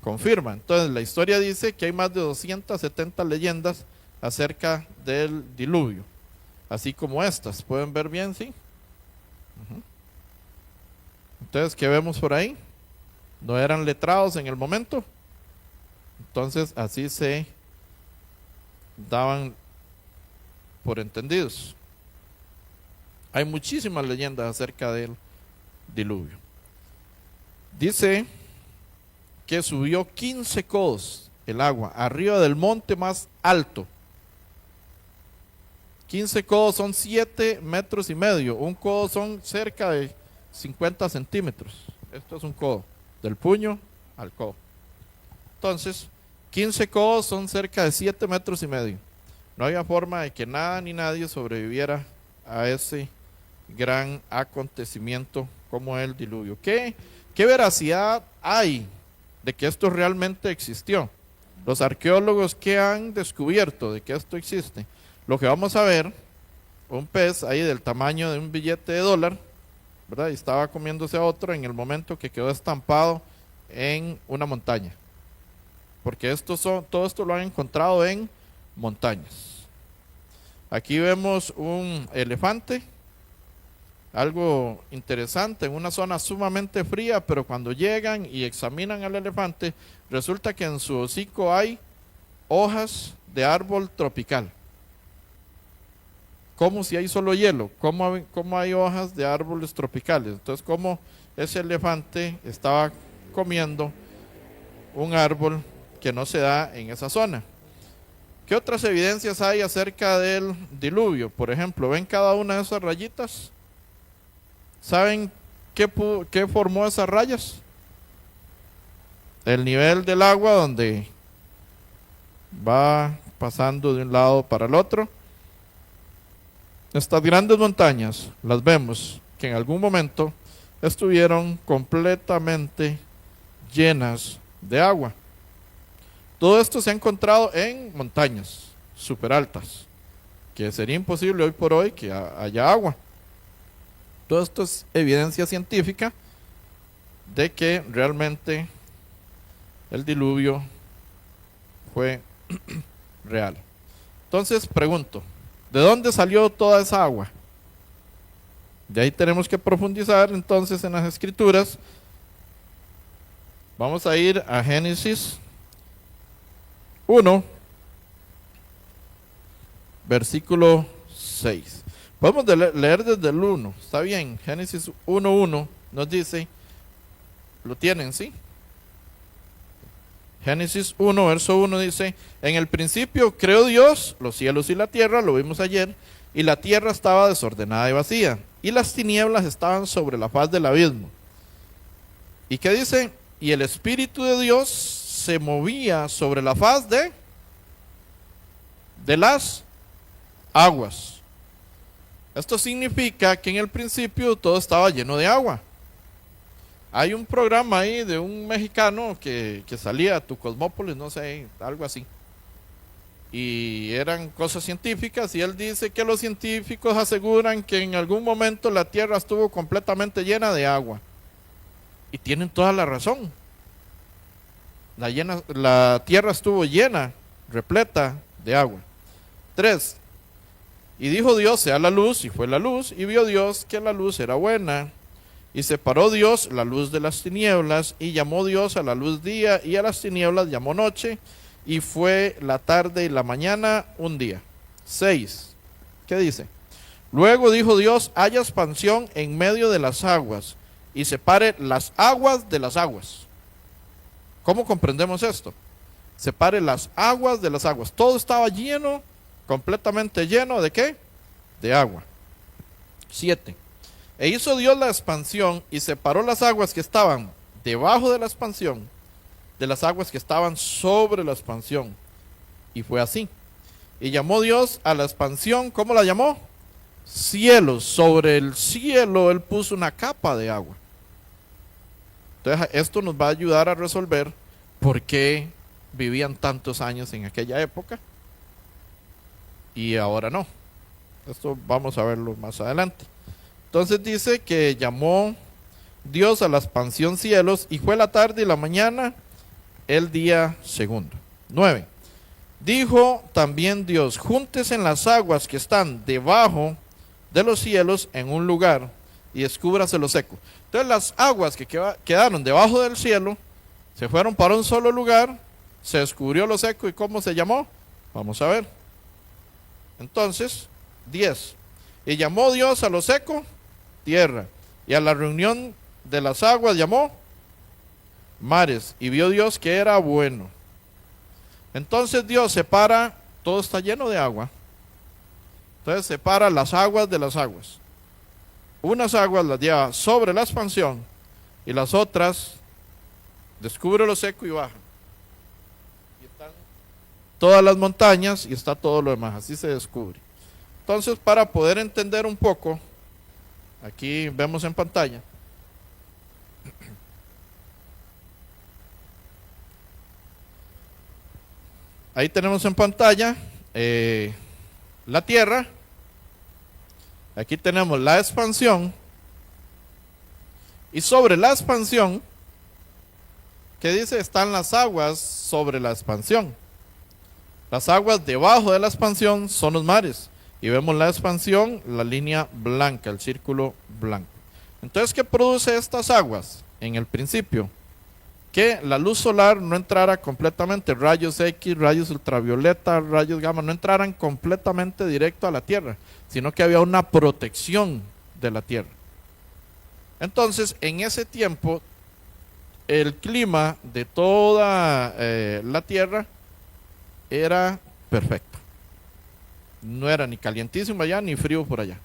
confirma. Entonces, la historia dice que hay más de 270 leyendas acerca del diluvio. Así como estas. ¿Pueden ver bien? Sí. Entonces, ¿qué vemos por ahí? No eran letrados en el momento. Entonces, así se daban por entendidos. Hay muchísimas leyendas acerca del diluvio. Dice que subió 15 codos el agua arriba del monte más alto. 15 codos son 7 metros y medio. Un codo son cerca de 50 centímetros. Esto es un codo, del puño al codo. Entonces, 15 codos son cerca de 7 metros y medio. No había forma de que nada ni nadie sobreviviera a ese gran acontecimiento como el diluvio. ¿Qué veracidad hay de que esto realmente existió? Los arqueólogos, ¿qué han descubierto de que esto existe? Lo que vamos a ver, un pez ahí del tamaño de un billete de dólar, ¿verdad? Y estaba comiéndose a otro en el momento que quedó estampado en una montaña. Porque todo esto lo han encontrado en montañas. Aquí vemos un elefante, algo interesante, en una zona sumamente fría, pero cuando llegan y examinan al elefante, resulta que en su hocico hay hojas de árbol tropical. ¿Cómo si hay solo hielo? ¿Cómo hay hojas de árboles tropicales? Entonces, ¿cómo ese elefante estaba comiendo un árbol que no se da en esa zona? ¿Qué otras evidencias hay acerca del diluvio? Por ejemplo, ¿ven cada una de esas rayitas? ¿Saben qué formó esas rayas? El nivel del agua donde va pasando de un lado para el otro. Estas grandes montañas, las vemos que en algún momento estuvieron completamente llenas de agua. Todo esto se ha encontrado en montañas súper altas, que sería imposible hoy por hoy que haya agua. Todo esto es evidencia científica de que realmente el diluvio fue real. Entonces pregunto, ¿de dónde salió toda esa agua? De ahí tenemos que profundizar entonces en las escrituras. Vamos a ir a Génesis 1, versículo 6. Podemos leer desde el 1, está bien. Génesis 1:1 nos dice, lo tienen, ¿sí? Génesis 1, verso 1 dice, en el principio creó Dios los cielos y la tierra, lo vimos ayer, y la tierra estaba desordenada y vacía, y las tinieblas estaban sobre la faz del abismo. ¿Y qué dice? Y el Espíritu de Dios se movía sobre la faz de las aguas. Esto significa que en el principio todo estaba lleno de agua. Hay un programa ahí de un mexicano que salía a Tu Cosmópolis, no sé, algo así. Y eran cosas científicas y él dice que los científicos aseguran que en algún momento la tierra estuvo completamente llena de agua. Y tienen toda la razón. La tierra estuvo llena, repleta de agua. 3. Y dijo Dios, sea la luz, y fue la luz, y vio Dios que la luz era buena. Y separó Dios la luz de las tinieblas, y llamó Dios a la luz día, y a las tinieblas llamó noche, y fue la tarde y la mañana un día. 6. ¿Qué dice? Luego dijo Dios, haya expansión en medio de las aguas, y separe las aguas de las aguas. ¿Cómo comprendemos esto? Separe las aguas de las aguas. Todo estaba lleno, completamente lleno ¿de qué? De agua. 7. E hizo Dios la expansión y separó las aguas que estaban debajo de la expansión de las aguas que estaban sobre la expansión. Y fue así. Y llamó Dios a la expansión, ¿cómo la llamó? Cielos. Sobre el cielo Él puso una capa de agua. Entonces esto nos va a ayudar a resolver por qué vivían tantos años en aquella época y ahora no. Esto vamos a verlo más adelante. Entonces dice que llamó Dios a la expansión cielos y fue la tarde y la mañana el día segundo. 9. Dijo también Dios, júntese en las aguas que están debajo de los cielos en un lugar y descúbrase lo seco. Entonces las aguas que quedaron debajo del cielo se fueron para un solo lugar, se descubrió lo seco. ¿Y cómo se llamó? Vamos a ver. Entonces, 10. Y llamó Dios a lo seco, tierra, y a la reunión de las aguas llamó mares, y vio Dios que era bueno. Entonces Dios separa, todo está lleno de agua, entonces separa las aguas de las aguas. Unas aguas las lleva sobre la expansión y las otras descubre lo seco y baja. Y están todas las montañas y está todo lo demás, así se descubre. Entonces, para poder entender un poco, aquí vemos en pantalla, ahí tenemos en pantalla la tierra. Aquí tenemos la expansión. Y sobre la expansión, ¿qué dice? Están las aguas sobre la expansión. Las aguas debajo de la expansión son los mares. Y vemos la expansión, la línea blanca, el círculo blanco. Entonces, ¿qué produce estas aguas? En el principio, que la luz solar no entrara completamente, rayos X, rayos ultravioleta, rayos gamma, no entraran completamente directo a la Tierra, sino que había una protección de la Tierra. Entonces, en ese tiempo, el clima de toda la Tierra era perfecto. No era ni calientísimo allá, ni frío por allá.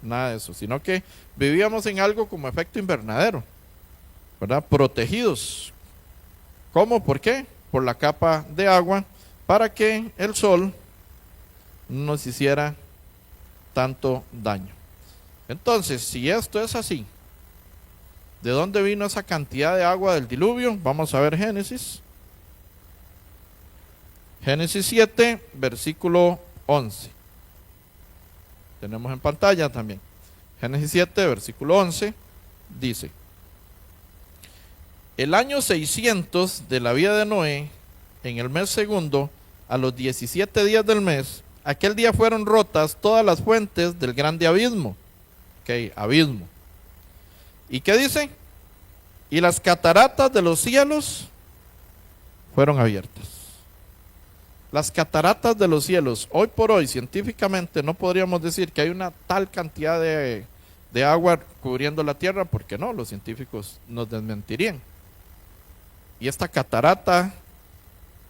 Nada de eso, sino que vivíamos en algo como efecto invernadero, ¿verdad? Protegidos. ¿Cómo? ¿Por qué? Por la capa de agua, para que el sol no nos hiciera tanto daño. Entonces, si esto es así, ¿de dónde vino esa cantidad de agua del diluvio? Vamos a ver Génesis. Génesis 7, versículo 11. Tenemos en pantalla también. Génesis 7, versículo 11, dice: el año 600 de la vida de Noé, en el mes segundo, a los 17 días del mes, aquel día fueron rotas todas las fuentes del grande abismo, Ok, abismo. ¿Y qué dice? Y las cataratas de los cielos fueron abiertas. Las cataratas de los cielos, hoy por hoy, científicamente no podríamos decir que hay una tal cantidad de agua cubriendo la tierra, porque no, los científicos nos desmentirían. Y esta catarata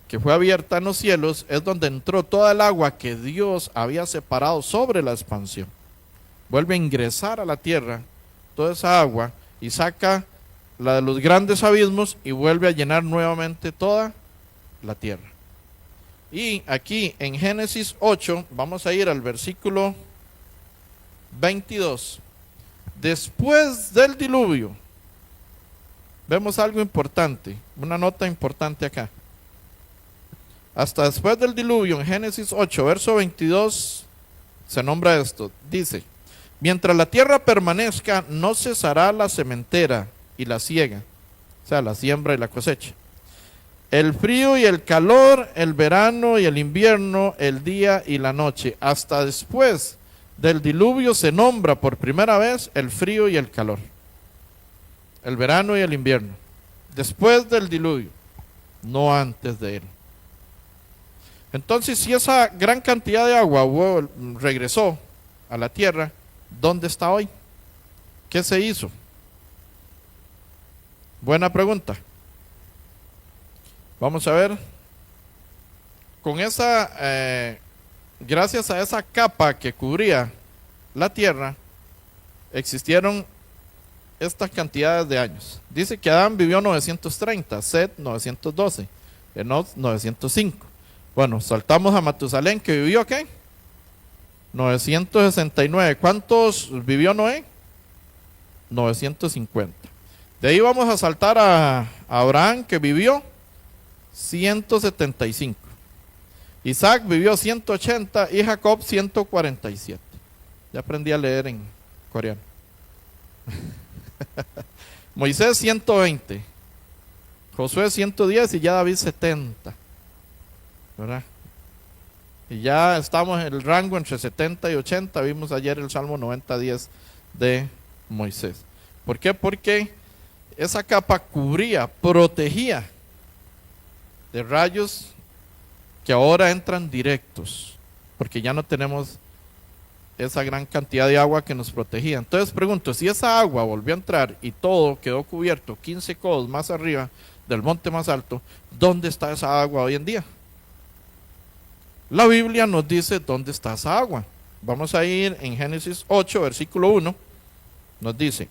que fue abierta en los cielos es donde entró toda el agua que Dios había separado sobre la expansión. Vuelve a ingresar a la tierra toda esa agua y saca la de los grandes abismos y vuelve a llenar nuevamente toda la tierra. Y aquí en Génesis 8, vamos a ir al versículo 22. Después del diluvio, vemos algo importante, una nota importante acá. Hasta después del diluvio, en Génesis 8, verso 22, se nombra esto. Dice: mientras la tierra permanezca, no cesará la sementera y la siega, o sea, la siembra y la cosecha. El frío y el calor, el verano y el invierno, el día y la noche. Hasta después del diluvio se nombra por primera vez el frío y el calor. El verano y el invierno. Después del diluvio, no antes de él. Entonces, si esa gran cantidad de agua regresó a la tierra, ¿dónde está hoy? ¿Qué se hizo? Buena pregunta. Vamos a ver. Con esa, gracias a esa capa que cubría la tierra, existieron estas cantidades de años. Dice que Adán vivió 930, Set 912, Enoch 905. Bueno, saltamos a Matusalén, que vivió ¿qué? 969. ¿Cuántos vivió Noé? 950. De ahí vamos a saltar a Abraham, que vivió 175. Isaac vivió 180 y Jacob 147. Ya aprendí a leer en coreano. Moisés 120. Josué 110 y ya David 70. ¿Verdad? Y ya estamos en el rango entre 70 y 80. Vimos ayer el Salmo 90:10 de Moisés. ¿Por qué? Porque esa capa cubría, protegía de rayos que ahora entran directos, porque ya no tenemos esa gran cantidad de agua que nos protegía. Entonces pregunto, si esa agua volvió a entrar y todo quedó cubierto 15 codos más arriba del monte más alto, ¿dónde está esa agua hoy en día? La Biblia nos dice dónde está esa agua. Vamos a ir en Génesis 8, versículo 1. Nos dice: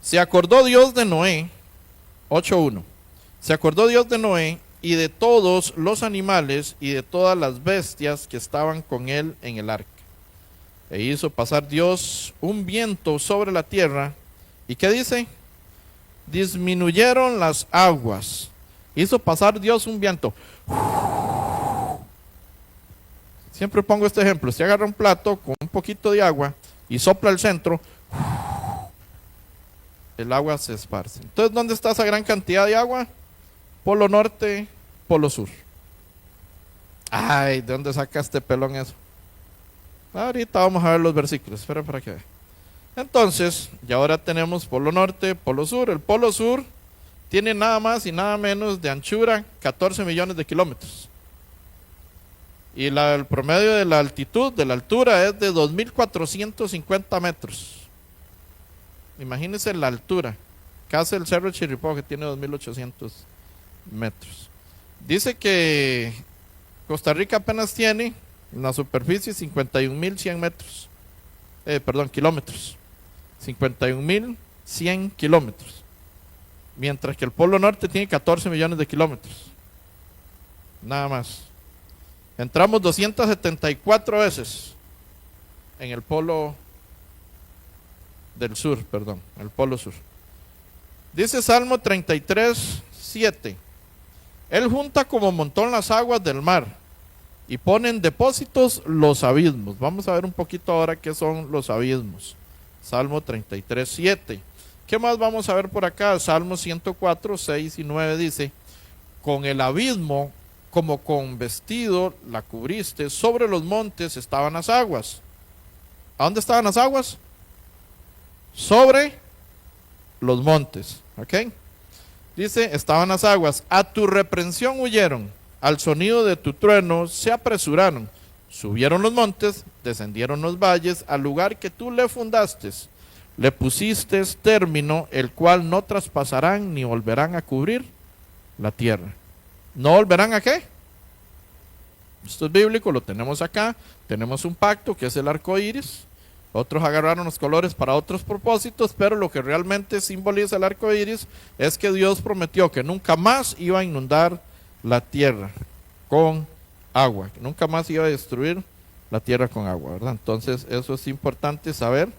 se acordó Dios de Noé, 8:1. Se acordó Dios de Noé y de todos los animales y de todas las bestias que estaban con él en el arca. E hizo pasar Dios un viento sobre la tierra. ¿Y qué dice? Disminuyeron las aguas. Hizo pasar Dios un viento. Siempre pongo este ejemplo. Si agarra un plato con un poquito de agua y sopla el centro, el agua se esparce. Entonces, ¿dónde está esa gran cantidad de agua? Polo norte, polo sur. Ay, ¿de dónde saca este pelón eso? Ahorita vamos a ver los versículos. Espera para que vea. Entonces, ya ahora tenemos polo norte, polo sur. El polo sur tiene nada más y nada menos de anchura 14 millones de kilómetros. Y el promedio de la altitud, de la altura, es de 2.450 metros. Imagínense la altura. Casi el Cerro Chirripó, que tiene 2.800 metros. Dice que Costa Rica apenas tiene en la superficie 51.100 metros. Kilómetros. 51.100 kilómetros. Mientras que el Polo Norte tiene 14 millones de kilómetros. Nada más. Entramos 274 veces en el Polo del Sur, el Polo Sur. Dice Salmo 33:7. Él junta como montón las aguas del mar y pone en depósitos los abismos. Vamos a ver un poquito ahora qué son los abismos. Salmo 33:7. ¿Qué más vamos a ver por acá? Salmo 104:6 y 9 dice: con el abismo como con vestido la cubriste, sobre los montes estaban las aguas. ¿A dónde estaban las aguas? Sobre los montes. ¿Ok? Dice, estaban las aguas. A tu reprensión huyeron. Al sonido de tu trueno se apresuraron. Subieron los montes, descendieron los valles, al lugar que tú le fundaste. Le pusiste término, el cual no traspasarán ni volverán a cubrir la tierra. ¿No volverán a qué? Esto es bíblico, lo tenemos acá. Tenemos un pacto que es el arco iris. Otros agarraron los colores para otros propósitos, pero lo que realmente simboliza el arco iris es que Dios prometió que nunca más iba a inundar la tierra con agua, que nunca más iba a destruir la tierra con agua, ¿verdad? Entonces eso es importante saber.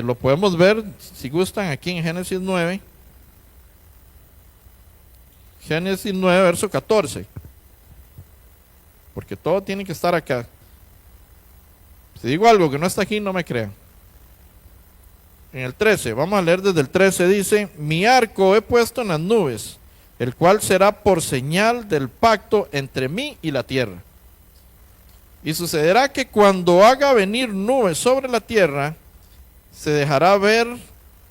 Lo podemos ver, si gustan, aquí en Génesis 9. Génesis 9, verso 14. Porque todo tiene que estar acá. Si digo algo que no está aquí, no me crean. En el 13, vamos a leer desde el 13, dice: mi arco he puesto en las nubes, el cual será por señal del pacto entre mí y la tierra. Y sucederá que cuando haga venir nubes sobre la tierra, se dejará ver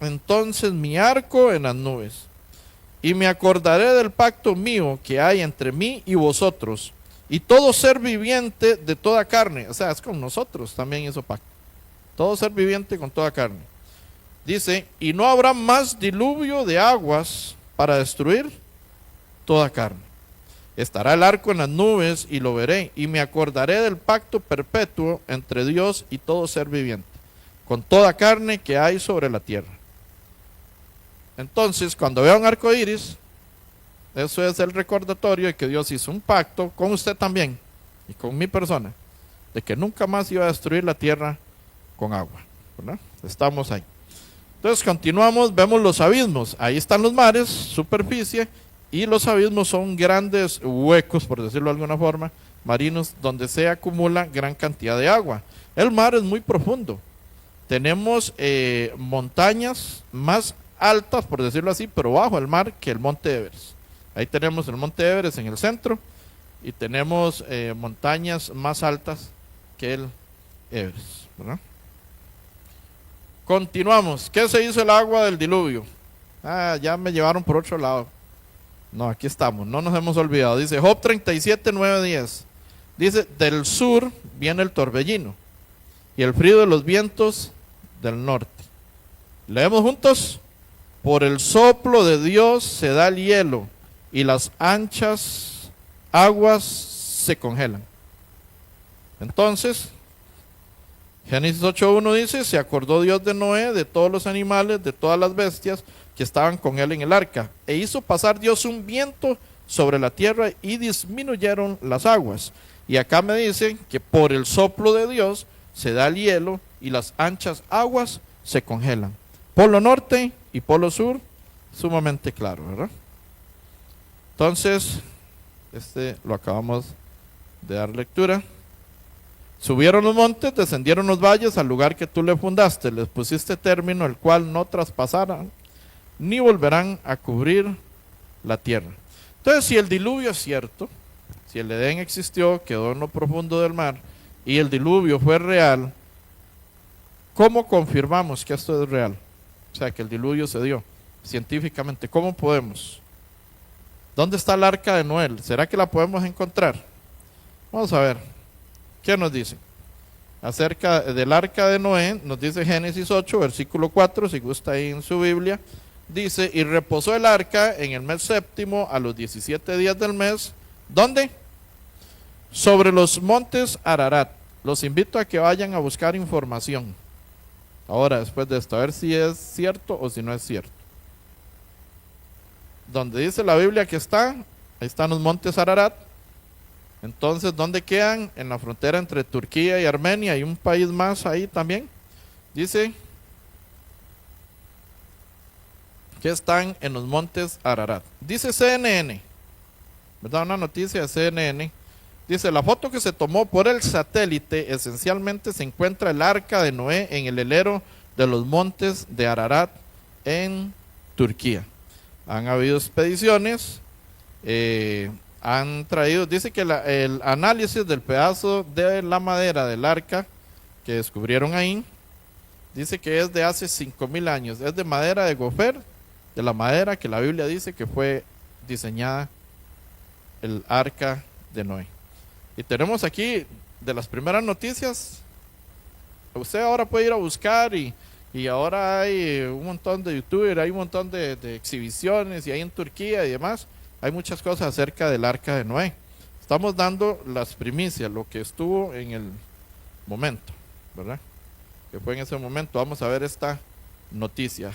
entonces mi arco en las nubes. Y me acordaré del pacto mío que hay entre mí y vosotros, y todo ser viviente de toda carne. O sea, es con nosotros también hizo pacto. Todo ser viviente con toda carne. Dice, y no habrá más diluvio de aguas para destruir toda carne. Estará el arco en las nubes y lo veré, y me acordaré del pacto perpetuo entre Dios y todo ser viviente, con toda carne que hay sobre la tierra. Entonces, cuando vea un arco iris, eso es el recordatorio de que Dios hizo un pacto con usted también y con mi persona, de que nunca más iba a destruir la tierra con agua, ¿verdad? Estamos ahí. Entonces continuamos, vemos los abismos. Ahí están los mares, superficie, y los abismos son grandes huecos, por decirlo de alguna forma, marinos, donde se acumula gran cantidad de agua. El mar es muy profundo. Tenemos montañas más altas, por decirlo así, pero bajo el mar, que el monte Everest. Ahí tenemos el monte Everest en el centro, y tenemos montañas más altas que el Everest, ¿verdad? Continuamos. ¿Qué se hizo el agua del diluvio? Ya me llevaron por otro lado. No, aquí estamos, no nos hemos olvidado. Dice Job 37, 9, 10. Dice, del sur viene el torbellino y el frío de los vientos del norte. Leemos juntos. Por el soplo de Dios se da el hielo y las anchas aguas se congelan. Entonces, Génesis 8.1 dice, se acordó Dios de Noé, de todos los animales, de todas las bestias que estaban con él en el arca, e hizo pasar Dios un viento sobre la tierra y disminuyeron las aguas. Y acá me dice que por el soplo de Dios se da el hielo y las anchas aguas se congelan. Polo norte y polo sur, sumamente claro, ¿verdad? Entonces, lo acabamos de dar lectura. Subieron los montes, descendieron los valles al lugar que tú le fundaste, les pusiste término, el cual no traspasarán, ni volverán a cubrir la tierra. Entonces, si el diluvio es cierto, si el Edén existió, quedó en lo profundo del mar, y el diluvio fue real, ¿cómo confirmamos que esto es real? O sea, que el diluvio se dio científicamente. ¿Cómo podemos? ¿Dónde está el arca de Noé? ¿Será que la podemos encontrar? Vamos a ver. ¿Qué nos dice? Acerca del arca de Noé, nos dice Génesis 8, versículo 4, si gusta ahí en su Biblia. Dice, y reposó el arca en el mes séptimo a los 17 días del mes. ¿Dónde? Sobre los montes Ararat. Los invito a que vayan a buscar información. Ahora, después de esto, a ver si es cierto o si no es cierto. Donde dice la Biblia que está, ahí están los montes Ararat. Entonces, ¿dónde quedan? En la frontera entre Turquía y Armenia. Hay un país más ahí también. Dice que están en los montes Ararat. Dice CNN, ¿verdad? Una noticia de CNN. Dice, la foto que se tomó por el satélite, esencialmente se encuentra el arca de Noé en el helero de los montes de Ararat en Turquía. Han habido expediciones, han traído, dice que el análisis del pedazo de la madera del arca que descubrieron ahí, dice que es de hace 5000 años. Es de madera de gofer, de la madera que la Biblia dice que fue diseñada el arca de Noé. Y tenemos aquí de las primeras noticias. Usted ahora puede ir a buscar y ahora hay un montón de youtubers, hay un montón de exhibiciones y hay en Turquía y demás. Hay muchas cosas acerca del arca de Noé. Estamos dando las primicias, lo que estuvo en el momento, ¿verdad? Que fue en ese momento. Vamos a ver esta noticia.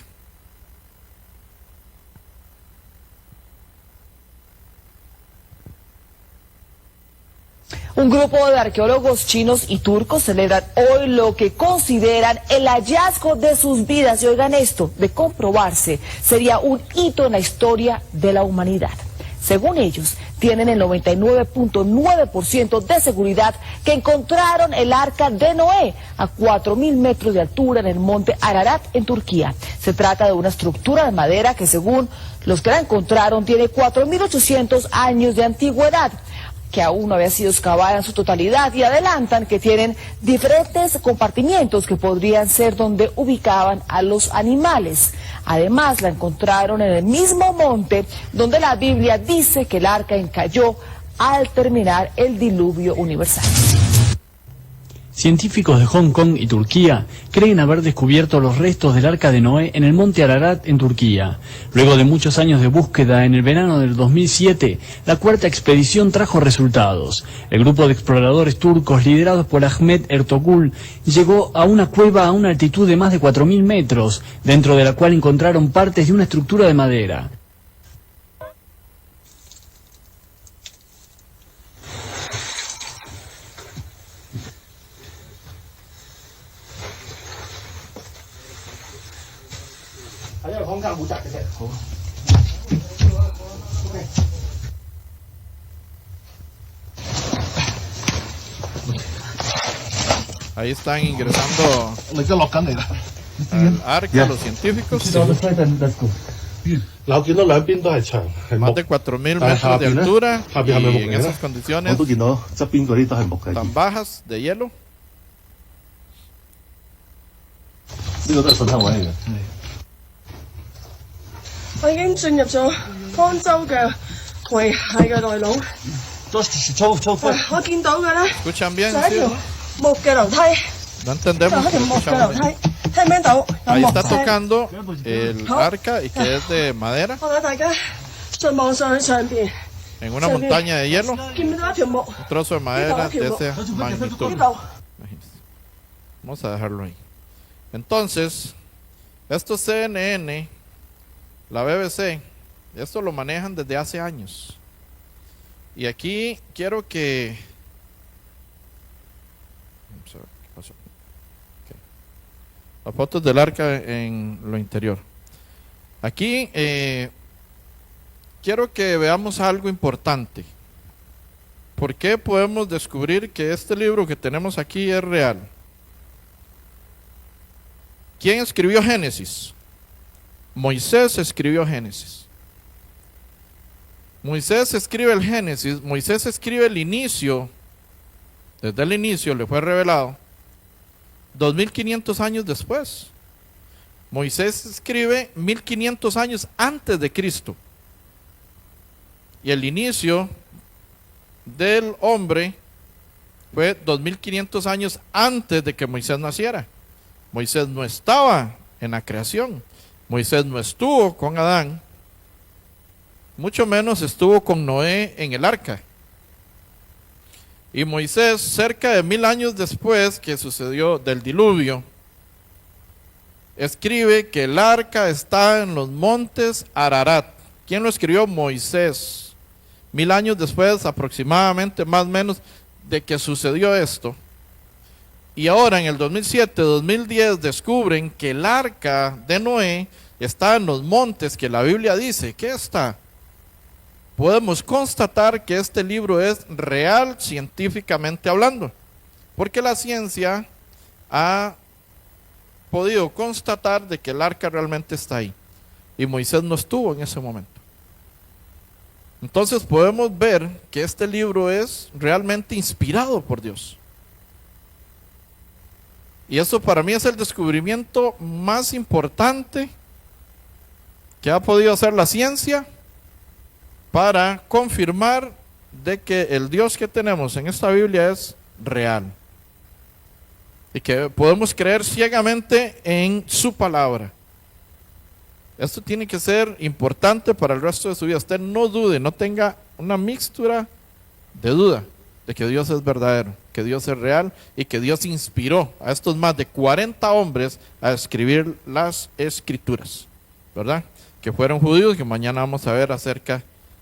Un grupo de arqueólogos chinos y turcos celebran hoy lo que consideran el hallazgo de sus vidas. Y oigan esto, de comprobarse, sería un hito en la historia de la humanidad. Según ellos, tienen el 99.9% de seguridad que encontraron el arca de Noé a 4000 metros de altura en el monte Ararat, en Turquía. Se trata de una estructura de madera que, según los que la encontraron, tiene 4800 años de antigüedad, que aún no había sido excavada en su totalidad, y adelantan que tienen diferentes compartimientos que podrían ser donde ubicaban a los animales. Además, la encontraron en el mismo monte donde la Biblia dice que el arca encalló al terminar el diluvio universal. Científicos de Hong Kong y Turquía creen haber descubierto los restos del arca de Noé en el monte Ararat, en Turquía. Luego de muchos años de búsqueda, en el verano del 2007, la cuarta expedición trajo resultados. El grupo de exploradores turcos, liderados por Ahmet Ertuğrul, llegó a una cueva a una altitud de más de 4000 metros, dentro de la cual encontraron partes de una estructura de madera. Ahí están ingresando al arca los científicos. Más de 4000 metros de altura y en esas condiciones tan bajas de hielo. ¿Escuchan bien? ¿Sí? No entendemos. Ahí está tocando el arca y que es de madera en una montaña de hielo, un trozo de madera de esa magnitud. Vamos a dejarlo ahí. Entonces, esto es CNN, la BBC, esto lo manejan desde hace años. Y aquí quiero que... Vamos a ver qué pasó. Okay. Las fotos del arca en lo interior. Aquí quiero que veamos algo importante. ¿Por qué podemos descubrir que este libro que tenemos aquí es real? ¿Quién escribió Génesis? Moisés escribió Génesis. Moisés escribe el Génesis, Moisés escribe el inicio, desde el inicio le fue revelado, 2500 años después. Moisés escribe 1500 años antes de Cristo. Y el inicio del hombre fue 2500 años antes de que Moisés naciera. Moisés no estaba en la creación. Moisés no estuvo con Adán. Mucho menos estuvo con Noé en el arca. Y Moisés, cerca de 1000 años después que sucedió del diluvio, escribe que el arca está en los montes Ararat. ¿Quién lo escribió? Moisés. 1000 años después, aproximadamente, más o menos, de que sucedió esto. Y ahora en el 2007, 2010 descubren que el arca de Noé está en los montes que la Biblia dice que está. Podemos constatar que este libro es real científicamente hablando, porque la ciencia ha podido constatar de que el arca realmente está ahí y Moisés no estuvo en ese momento. Entonces podemos ver que este libro es realmente inspirado por Dios. Y eso para mí es el descubrimiento más importante que ha podido hacer la ciencia para confirmar de que el Dios que tenemos en esta Biblia es real. Y que podemos creer ciegamente en su palabra. Esto tiene que ser importante para el resto de su vida. Usted no dude, no tenga una mixtura de duda de que Dios es verdadero, que Dios es real y que Dios inspiró a estos más de 40 hombres a escribir las escrituras, ¿verdad? Que fueron judíos, que mañana vamos a ver acerca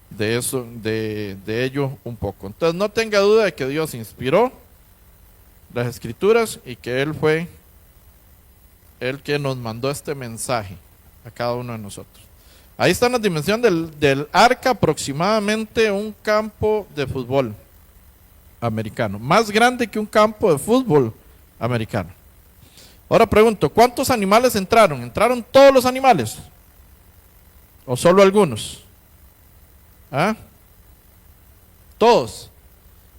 de eso, de ello un poco. Entonces no tenga duda de que Dios inspiró las escrituras y que Él fue el que nos mandó este mensaje a cada uno de nosotros. Ahí están las dimensiones del arca, aproximadamente un campo de fútbol americano, más grande que un campo de fútbol americano. Ahora pregunto, ¿cuántos animales entraron? ¿Entraron todos los animales? ¿O solo algunos? ¿Ah? Todos.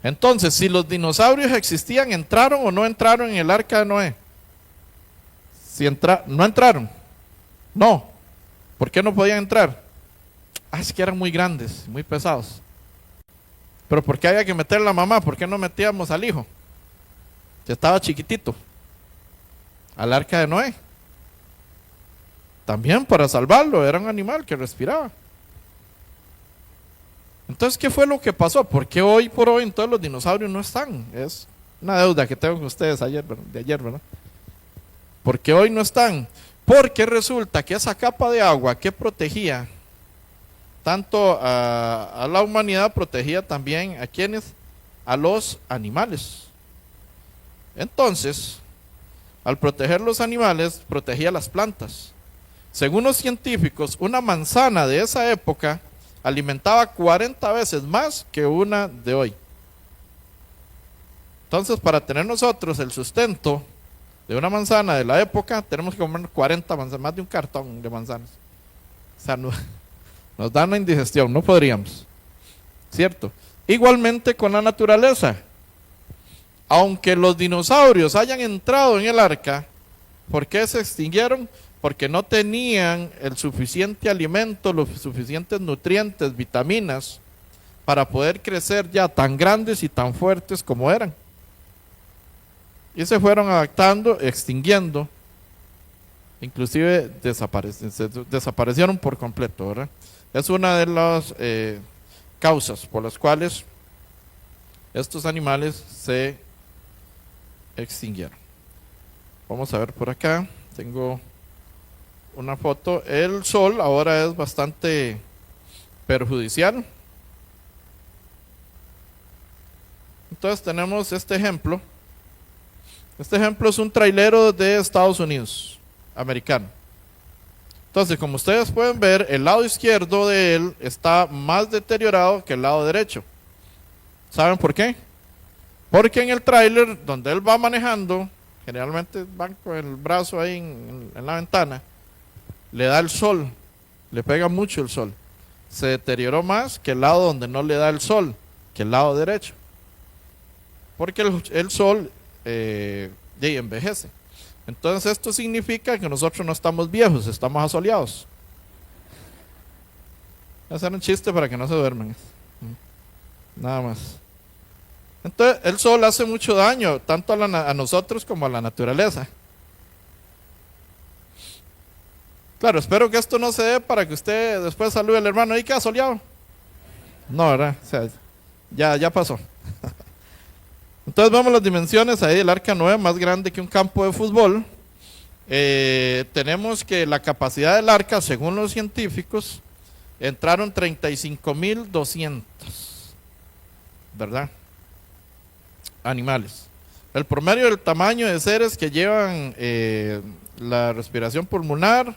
Entonces, si los dinosaurios existían, ¿entraron o no entraron en el arca de Noé? Si no entraron. No. ¿Por qué no podían entrar? Es que eran muy grandes, muy pesados. Pero ¿por qué había que meter a la mamá? ¿Por qué no metíamos al hijo? Que estaba chiquitito. Al arca de Noé. También para salvarlo, era un animal que respiraba. Entonces, ¿qué fue lo que pasó? ¿Por qué hoy por hoy entonces los dinosaurios no están? Es una deuda que tengo con ustedes de ayer, ¿verdad? ¿Por qué hoy no están? Porque resulta que esa capa de agua que protegía tanto a la humanidad, protegía también a quienes, a los animales. Entonces, al proteger los animales, protegía las plantas. Según los científicos, una manzana de esa época alimentaba 40 veces más que una de hoy. Entonces, para tener nosotros el sustento de una manzana de la época, tenemos que comer 40 manzanas, más de un cartón de manzanas. O sea, nos dan la indigestión, no podríamos. ¿Cierto? Igualmente con la naturaleza. Aunque los dinosaurios hayan entrado en el arca, ¿por qué se extinguieron? Porque no tenían el suficiente alimento, los suficientes nutrientes, vitaminas, para poder crecer ya tan grandes y tan fuertes como eran. Y se fueron adaptando, extinguiendo, inclusive desaparecieron por completo, ¿verdad? Es una de las causas por las cuales estos animales se extinguieron. Vamos a ver por acá, tengo una foto. El sol ahora es bastante perjudicial. Entonces tenemos este ejemplo. Este ejemplo es un trailero de Estados Unidos, americano. Entonces, como ustedes pueden ver, el lado izquierdo de él está más deteriorado que el lado derecho. ¿Saben por qué? Porque en el tráiler donde él va manejando, generalmente van con el brazo ahí en la ventana, le da el sol, le pega mucho el sol. Se deterioró más que el lado donde no le da el sol, que el lado derecho. Porque el sol envejece. Entonces esto significa que nosotros no estamos viejos, estamos asoleados. Voy a hacer un chiste para que no se duerman. Nada más. Entonces el sol hace mucho daño, tanto a nosotros como a la naturaleza. Claro, espero que esto no se dé para que usted después salude al hermano. ¿Y qué ha soleado? No, ¿verdad? O sea, ya pasó. Entonces vemos las dimensiones ahí del arca Noé, más grande que un campo de fútbol. Tenemos que la capacidad del arca, según los científicos, entraron 35.200, ¿verdad? Animales. El promedio del tamaño de seres que llevan la respiración pulmonar,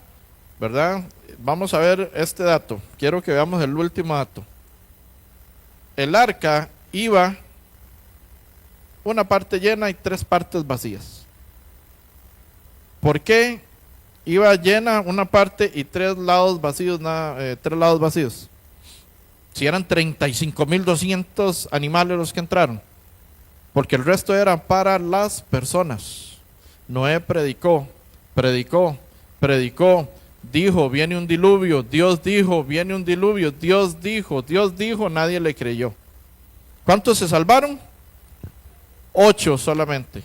¿verdad? Vamos a ver este dato. Quiero que veamos el último dato. El arca iba una parte llena y 3 partes vacías. ¿Por qué iba llena una parte y 3 lados vacíos? 3 lados vacíos. Si eran 35.200 animales los que entraron. Porque el resto era para las personas. Noé predicó, dijo, viene un diluvio, Dios dijo, viene un diluvio, Dios dijo, nadie le creyó. ¿Cuántos se salvaron? 8 solamente.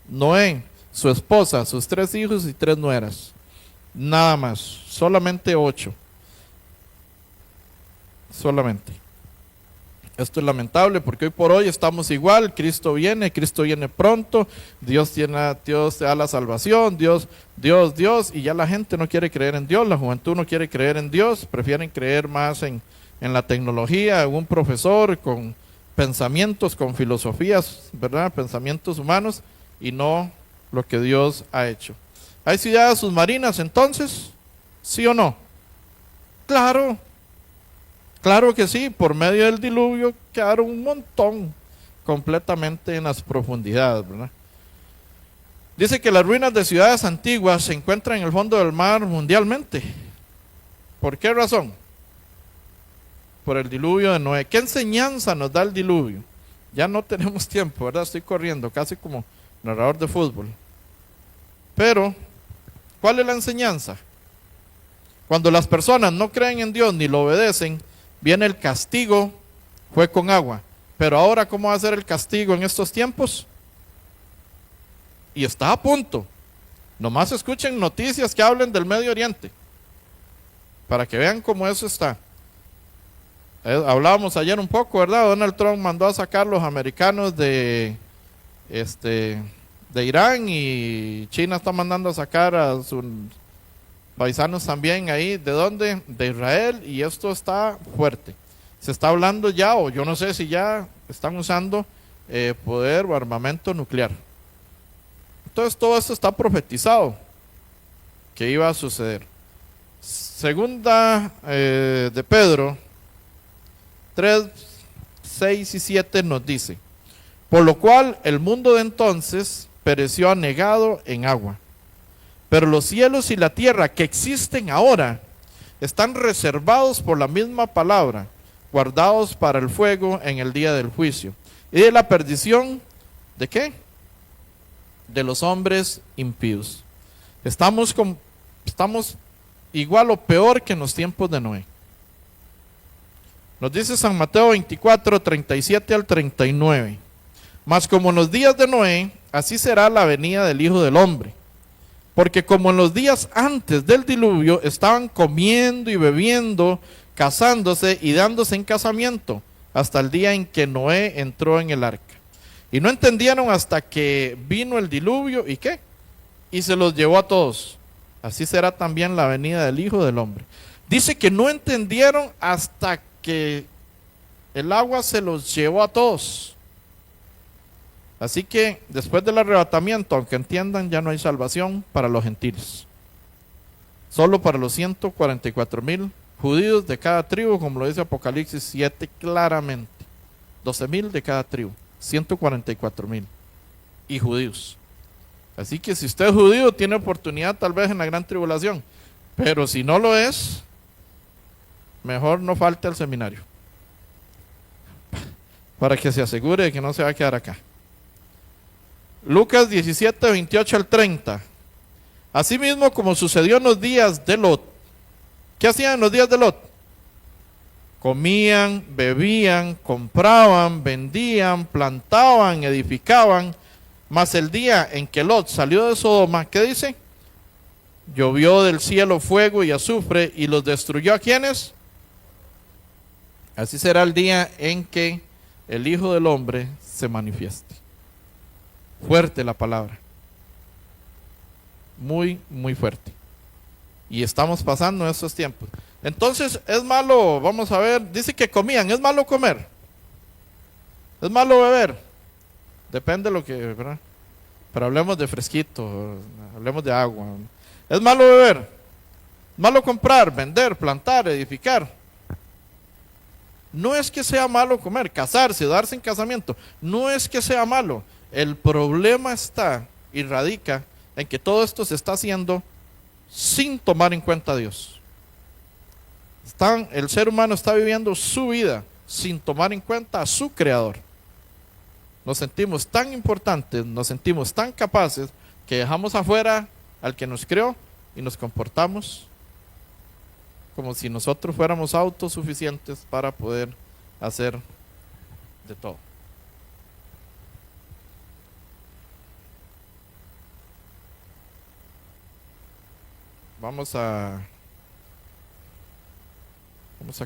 Noé, su esposa, sus 3 hijos y 3 nueras. Nada más, solamente 8. Solamente. Esto es lamentable porque hoy por hoy estamos igual. Cristo viene pronto. Dios te da la salvación. Dios, y ya la gente no quiere creer en Dios. La juventud no quiere creer en Dios. Prefieren creer más en la tecnología, en un profesor con pensamientos, con filosofías, ¿verdad? Pensamientos humanos y no lo que Dios ha hecho. ¿Hay ciudades submarinas entonces? ¿Sí o no? Claro. Claro que sí, por medio del diluvio quedaron un montón completamente en las profundidades, ¿verdad? Dice que las ruinas de ciudades antiguas se encuentran en el fondo del mar mundialmente. ¿Por qué razón? Por el diluvio de Noé. ¿Qué enseñanza nos da el diluvio? Ya no tenemos tiempo, ¿verdad? Estoy corriendo casi como narrador de fútbol. Pero, ¿cuál es la enseñanza? Cuando las personas no creen en Dios ni lo obedecen, viene el castigo, fue con agua. Pero ahora, ¿cómo va a ser el castigo en estos tiempos? Y está a punto. Nomás escuchen noticias que hablen del Medio Oriente, para que vean cómo eso está. Hablábamos ayer un poco, ¿verdad? Donald Trump mandó a sacar los americanos de Irán, y China está mandando a sacar a sus paisanos también ahí. ¿De dónde? De Israel, y esto está fuerte. Se está hablando ya, o yo no sé si ya están usando poder o armamento nuclear. Entonces todo esto está profetizado que iba a suceder. Segunda de Pedro 3, 6 y 7 nos dice: por lo cual el mundo de entonces pereció anegado en agua. Pero los cielos y la tierra que existen ahora están reservados por la misma palabra, guardados para el fuego en el día del juicio. Y de la perdición, ¿de qué? De los hombres impíos. Estamos igual o peor que en los tiempos de Noé. Nos dice San Mateo 24, 37 al 39. Mas como en los días de Noé, así será la venida del Hijo del Hombre. Porque como en los días antes del diluvio estaban comiendo y bebiendo, casándose y dándose en casamiento, hasta el día en que Noé entró en el arca. Y no entendieron hasta que vino el diluvio, ¿y qué? Y se los llevó a todos. Así será también la venida del Hijo del Hombre. Dice que no entendieron hasta que el agua se los llevó a todos. Así que después del arrebatamiento, aunque entiendan, ya no hay salvación para los gentiles. Solo para los 144,000 judíos de cada tribu, como lo dice Apocalipsis 7 claramente. 12,000 de cada tribu, 144,000 y judíos. Así que si usted es judío, tiene oportunidad tal vez en la gran tribulación. Pero si no lo es, mejor no falte al seminario, para que se asegure de que no se va a quedar acá. Lucas 17, 28 al 30. Asimismo, como sucedió en los días de Lot. ¿Qué hacían en los días de Lot? Comían, bebían, compraban, vendían, plantaban, edificaban. Mas el día en que Lot salió de Sodoma, ¿qué dice? Llovió del cielo fuego y azufre y los destruyó. ¿A quiénes? Así será el día en que el Hijo del Hombre se manifieste. Fuerte la palabra. Muy, muy fuerte. Y estamos pasando estos tiempos. Entonces, ¿es malo? Vamos a ver. Dice que comían. ¿Es malo comer? ¿Es malo beber? Depende de lo que, ¿verdad? Pero hablemos de fresquito, hablemos de agua. ¿Es malo beber? ¿Es malo comprar, vender, plantar, edificar? No es que sea malo comer, casarse, darse en casamiento. No es que sea malo. El problema está y radica en que todo esto se está haciendo sin tomar en cuenta a Dios. El ser humano está viviendo su vida sin tomar en cuenta a su Creador. Nos sentimos tan importantes, nos sentimos tan capaces que dejamos afuera al que nos creó y nos comportamos como si nosotros fuéramos autosuficientes para poder hacer de todo. Vamos a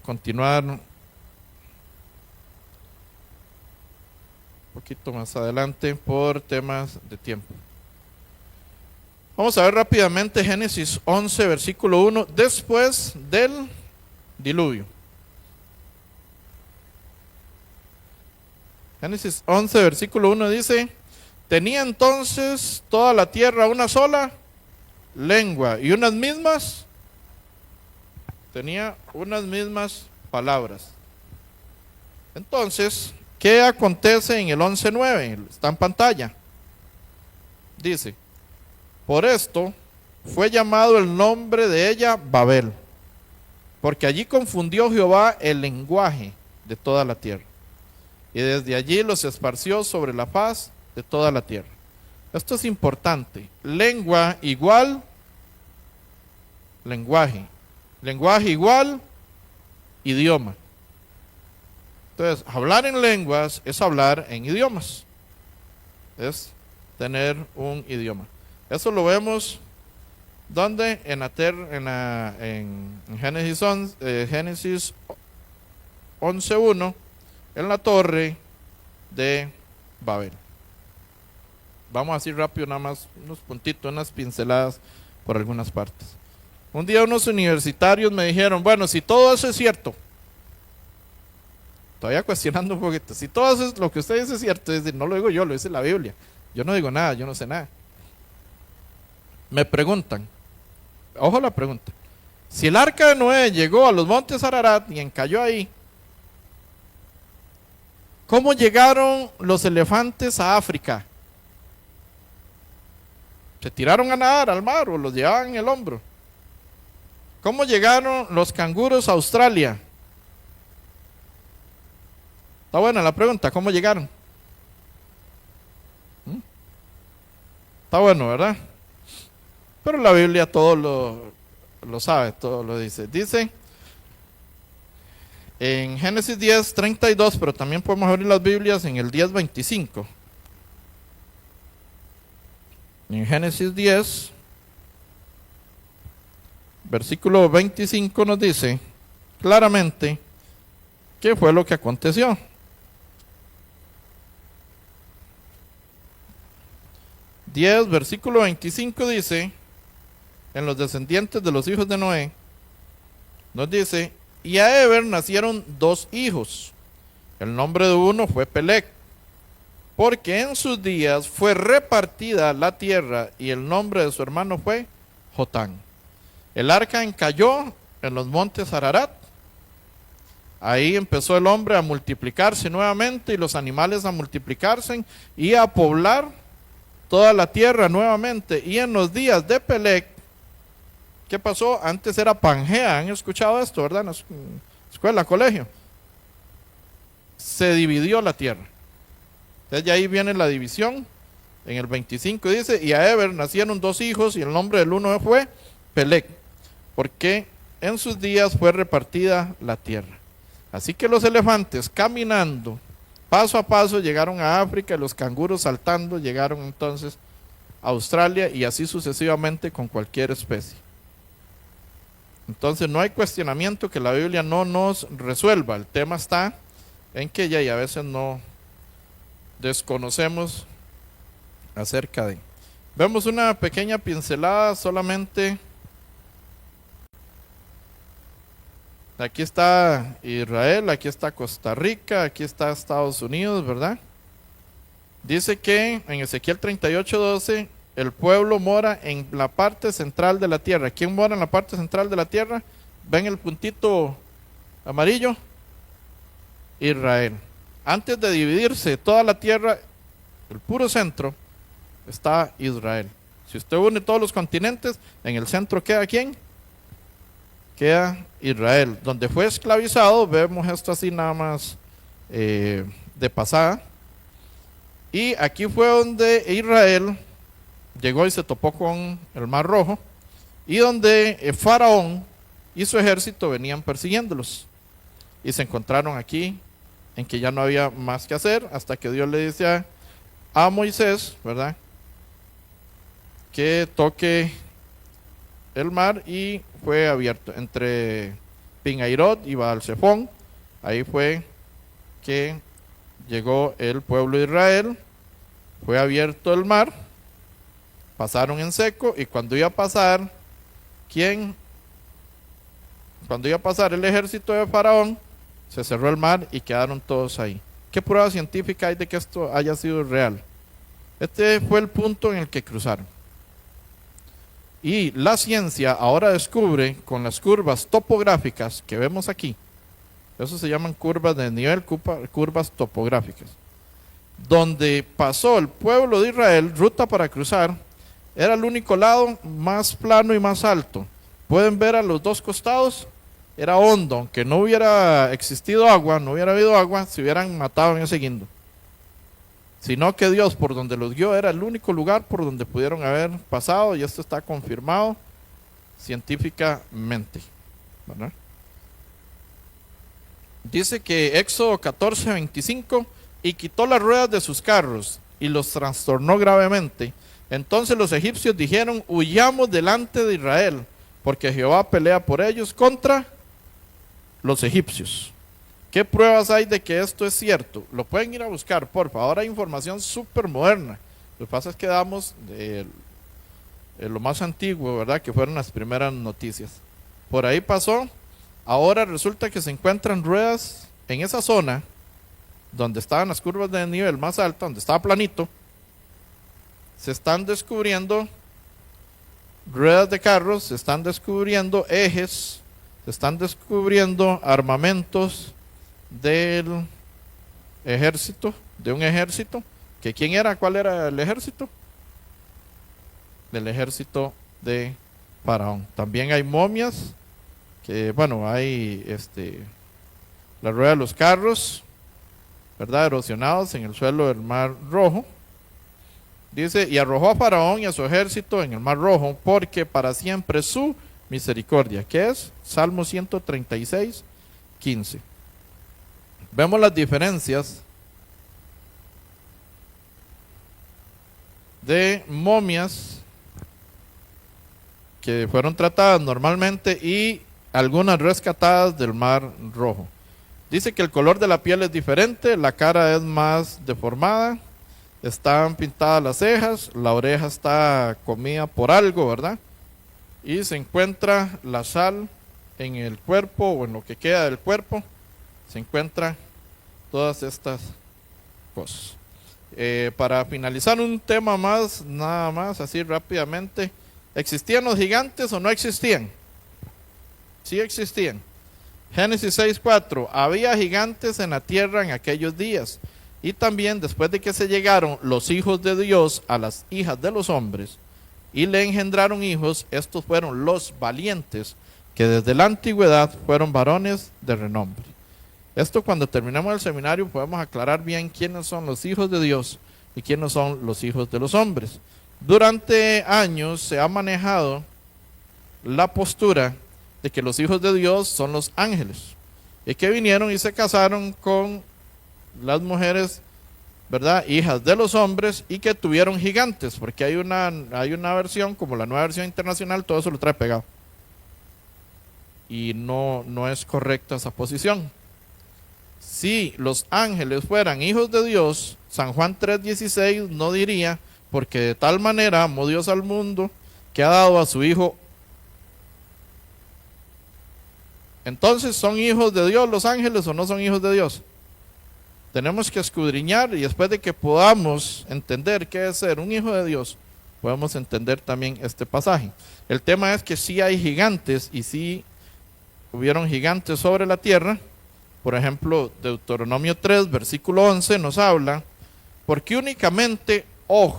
continuar un poquito más adelante por temas de tiempo. Vamos a ver rápidamente Génesis 11, versículo 1, después del diluvio. Génesis 11, versículo 1 dice: tenía entonces toda la tierra una sola lengua y unas mismas palabras. Entonces, ¿qué acontece en el 11:9? Está en pantalla. Dice: por esto fue llamado el nombre de ella Babel, porque allí confundió Jehová el lenguaje de toda la tierra, y desde allí los esparció sobre la faz de toda la tierra. Esto es importante. Lengua igual lenguaje. Lenguaje igual idioma. Entonces, hablar en lenguas es hablar en idiomas. Es tener un idioma. Eso lo vemos donde en Génesis 11:1, en la torre de Babel. Vamos a decir rápido nada más unos puntitos, unas pinceladas por algunas partes. Un día unos universitarios me dijeron: bueno, si todo eso es cierto, todavía cuestionando un poquito, si todo eso es lo que usted dice es cierto, es decir, no lo digo yo, lo dice la Biblia, yo no digo nada, yo no sé nada. Me preguntan, ojo la pregunta, si el arca de Noé llegó a los montes Ararat y encalló ahí, ¿cómo llegaron los elefantes a África? ¿Se tiraron a nadar al mar o los llevaban en el hombro? ¿Cómo llegaron los canguros a Australia? Está buena la pregunta, ¿cómo llegaron? Está bueno, ¿verdad? Pero la Biblia todo lo sabe, todo lo dice. Dice en Génesis 10:32, pero también podemos abrir las Biblias en el 10:25. En Génesis 10, versículo 25 nos dice claramente qué fue lo que aconteció. Versículo 25 dice: en los descendientes de los hijos de Noé, nos dice: y a Eber nacieron 2 hijos. El nombre de uno fue Peleg, porque en sus días fue repartida la tierra, y el nombre de su hermano fue Jotán. El arca encalló en los montes Ararat. Ahí empezó el hombre a multiplicarse nuevamente y los animales a multiplicarse y a poblar toda la tierra nuevamente. Y en los días de Peleg, ¿qué pasó? Antes era Pangea, ¿han escuchado esto, verdad? En la escuela, colegio. Se dividió la tierra. Entonces ya ahí viene la división. En el 25 dice: y a Eber nacieron 2 hijos, y el nombre del uno fue Peleg, porque en sus días fue repartida la tierra. Así que los elefantes caminando paso a paso llegaron a África, y los canguros saltando llegaron entonces a Australia, y así sucesivamente con cualquier especie. Entonces no hay cuestionamiento que la Biblia no nos resuelva. El tema está en que ya y a veces no desconocemos acerca de. Vemos una pequeña pincelada solamente. Aquí está Israel, aquí está Costa Rica, aquí está Estados Unidos, ¿verdad? Dice que en Ezequiel 38:12 el pueblo mora en la parte central de la tierra. ¿Quién mora en la parte central de la tierra? ¿Ven el puntito amarillo? Israel. Antes de dividirse toda la tierra, el puro centro, está Israel. Si usted une todos los continentes, en el centro queda ¿quién? Queda Israel. Donde fue esclavizado, vemos esto así nada más de pasada. Y aquí fue donde Israel llegó y se topó con el Mar Rojo, y donde Faraón y su ejército venían persiguiéndolos. Y se encontraron aquí en que ya no había más que hacer, hasta que Dios le dice a Moisés, ¿verdad?, que toque el mar, y fue abierto entre Pinairot y Baal-Zephón. Ahí fue que llegó el pueblo de Israel, fue abierto el mar, pasaron en seco, y cuando iba a pasar el ejército de Faraón, se cerró el mar y quedaron todos ahí. ¿Qué prueba científica hay de que esto haya sido real? Este fue el punto en el que cruzaron. Y la ciencia ahora descubre, con las curvas topográficas que vemos aquí, eso se llaman curvas de nivel, curvas topográficas, donde pasó el pueblo de Israel, ruta para cruzar, era el único lado más plano y más alto. Pueden ver a los dos costados, era hondo, aunque no hubiera existido agua, no hubiera habido agua, se hubieran matado en ese guindo. Sino que Dios, por donde los guió, era el único lugar por donde pudieron haber pasado, y esto está confirmado científicamente, ¿verdad? Dice que Éxodo 14:25, y quitó las ruedas de sus carros y los trastornó gravemente. Entonces los egipcios dijeron: huyamos delante de Israel, porque Jehová pelea por ellos contra los egipcios. ¿Qué pruebas hay de que esto es cierto? Lo pueden ir a buscar, por favor. Ahora hay información súper moderna. Lo que pasa es que damos de lo más antiguo, ¿verdad?, que fueron las primeras noticias. Por ahí pasó. Ahora resulta que se encuentran ruedas en esa zona donde estaban las curvas de nivel más alta, donde estaba planito. Se están descubriendo ruedas de carros, se están descubriendo ejes, se están descubriendo armamentos del ejército, de un ejército, que ¿quién era? ¿Cuál era el ejército? Del ejército de Faraón. También hay momias, que bueno, hay la rueda de los carros, ¿verdad?, erosionados en el suelo del Mar Rojo. Dice: y arrojó a Faraón y a su ejército en el Mar Rojo, porque para siempre su misericordia, que es Salmo 136:15. Vemos las diferencias de momias que fueron tratadas normalmente y algunas rescatadas del Mar Rojo. Dice que el color de la piel es diferente, la cara es más deformada, están pintadas las cejas, la oreja está comida por algo, ¿verdad? Y se encuentra la sal en el cuerpo, o en lo que queda del cuerpo, se encuentran todas estas cosas. Para finalizar, un tema más, nada más, así rápidamente. ¿Existían los gigantes o no existían? Sí existían. Génesis 6:4, había gigantes en la tierra en aquellos días. Y también después de que se llegaron los hijos de Dios a las hijas de los hombres y le engendraron hijos, estos fueron los valientes, que desde la antigüedad fueron varones de renombre. Esto, cuando terminemos el seminario, podemos aclarar bien quiénes son los hijos de Dios y quiénes son los hijos de los hombres. Durante años se ha manejado la postura de que los hijos de Dios son los ángeles, y que vinieron y se casaron con las mujeres, ¿verdad?, hijas de los hombres, y que tuvieron gigantes, porque hay una versión, como la Nueva Versión Internacional, todo eso lo trae pegado. Y no es correcta esa posición. Si los ángeles fueran hijos de Dios, San Juan 3:16 no diría: porque de tal manera amó Dios al mundo que ha dado a su Hijo. Entonces, ¿son hijos de Dios los ángeles o no son hijos de Dios? Tenemos que escudriñar, y después de que podamos entender qué es ser un hijo de Dios, podemos entender también este pasaje. El tema es que sí hay gigantes, y sí hubieron gigantes sobre la tierra. Por ejemplo, Deuteronomio 3, versículo 11 nos habla: porque únicamente Og,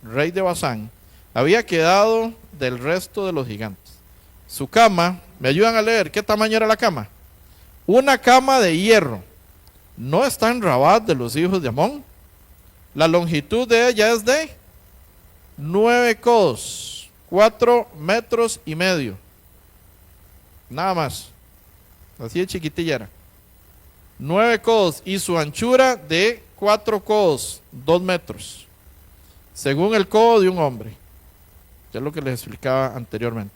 rey de Basán, había quedado del resto de los gigantes. Su cama, ¿me ayudan a leer qué tamaño era la cama? Una cama de hierro. ¿No está en Rabat de los hijos de Amón? La longitud de ella es de 9 codos, 4 metros y medio. Nada más. Así de chiquitilla era. 9 codos y su anchura de 4 codos, 2 metros. Según el codo de un hombre. Ya es lo que les explicaba anteriormente.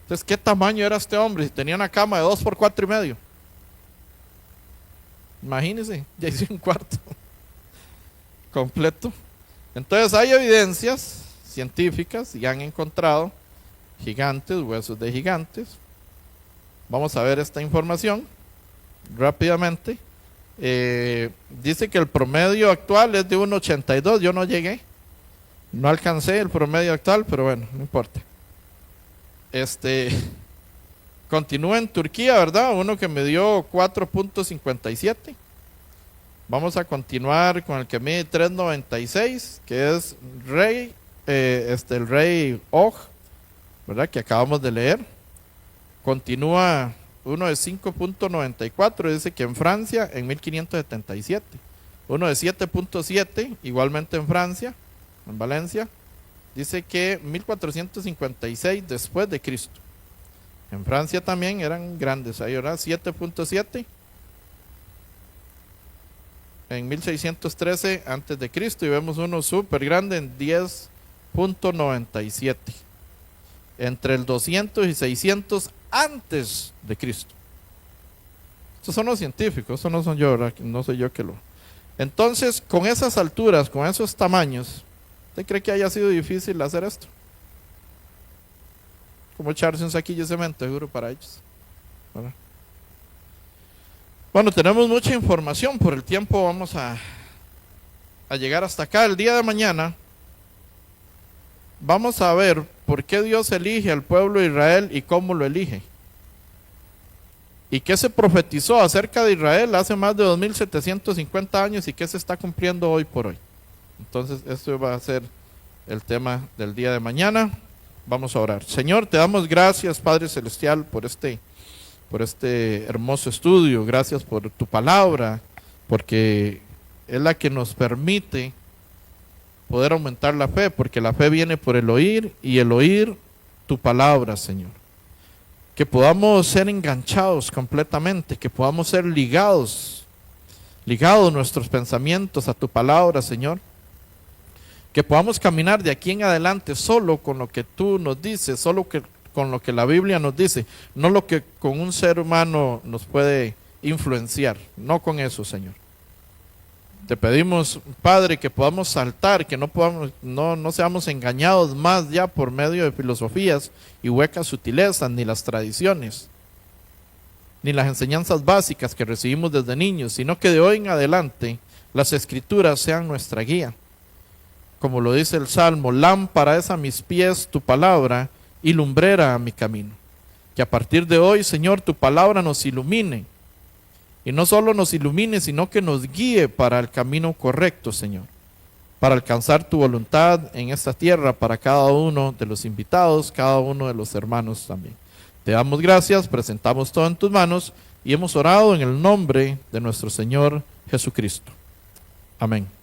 Entonces, ¿qué tamaño era este hombre? Si tenía una cama de 2 por 4 y medio. Imagínense, ya hice un cuarto completo. Entonces hay evidencias científicas y han encontrado gigantes, huesos de gigantes. Vamos a ver esta información rápidamente. Dice que el promedio actual es de 1,82. Yo no llegué, no alcancé el promedio actual, pero bueno, no importa. Continúa en Turquía, ¿verdad? Uno que me dio 4.57. Vamos a continuar con el que mide 3.96, que es el rey Og, ¿verdad? Que acabamos de leer. Continúa uno de 5.94, dice que en Francia en 1577. Uno de 7.7, igualmente en Francia, en Valencia, dice que 1456 después de Cristo. En Francia también eran grandes, ahí era 7.7 en 1613 antes de Cristo, y vemos uno súper grande en 10.97 entre el 200 y 600 antes de Cristo. Estos son los científicos, eso no son yo, ¿verdad? No soy yo que lo... Entonces, con esas alturas, con esos tamaños, ¿usted cree que haya sido difícil hacer esto? Como echarse un saquillo de cemento, seguro, para ellos, ¿verdad? Bueno, tenemos mucha información, por el tiempo vamos a llegar hasta acá. El día de mañana vamos a ver por qué Dios elige al pueblo de Israel y cómo lo elige. Y qué se profetizó acerca de Israel hace más de 2750 años y qué se está cumpliendo hoy por hoy. Entonces, esto va a ser el tema del día de mañana. Vamos a orar. Señor, te damos gracias, Padre Celestial, por este hermoso estudio. Gracias por tu palabra, porque es la que nos permite poder aumentar la fe, porque la fe viene por el oír y el oír tu palabra, Señor. Que podamos ser enganchados completamente, que podamos ser ligados nuestros pensamientos a tu palabra, Señor. Que podamos caminar de aquí en adelante solo con lo que tú nos dices, solo con lo que la Biblia nos dice, no lo que con un ser humano nos puede influenciar, no con eso, Señor. Te pedimos, Padre, que podamos saltar, que no seamos engañados más ya por medio de filosofías y huecas sutilezas, ni las tradiciones, ni las enseñanzas básicas que recibimos desde niños, sino que de hoy en adelante las Escrituras sean nuestra guía. Como lo dice el Salmo, lámpara es a mis pies tu palabra y lumbrera a mi camino. Que a partir de hoy, Señor, tu palabra nos ilumine. Y no solo nos ilumine, sino que nos guíe para el camino correcto, Señor. Para alcanzar tu voluntad en esta tierra para cada uno de los invitados, cada uno de los hermanos también. Te damos gracias, presentamos todo en tus manos y hemos orado en el nombre de nuestro Señor Jesucristo. Amén.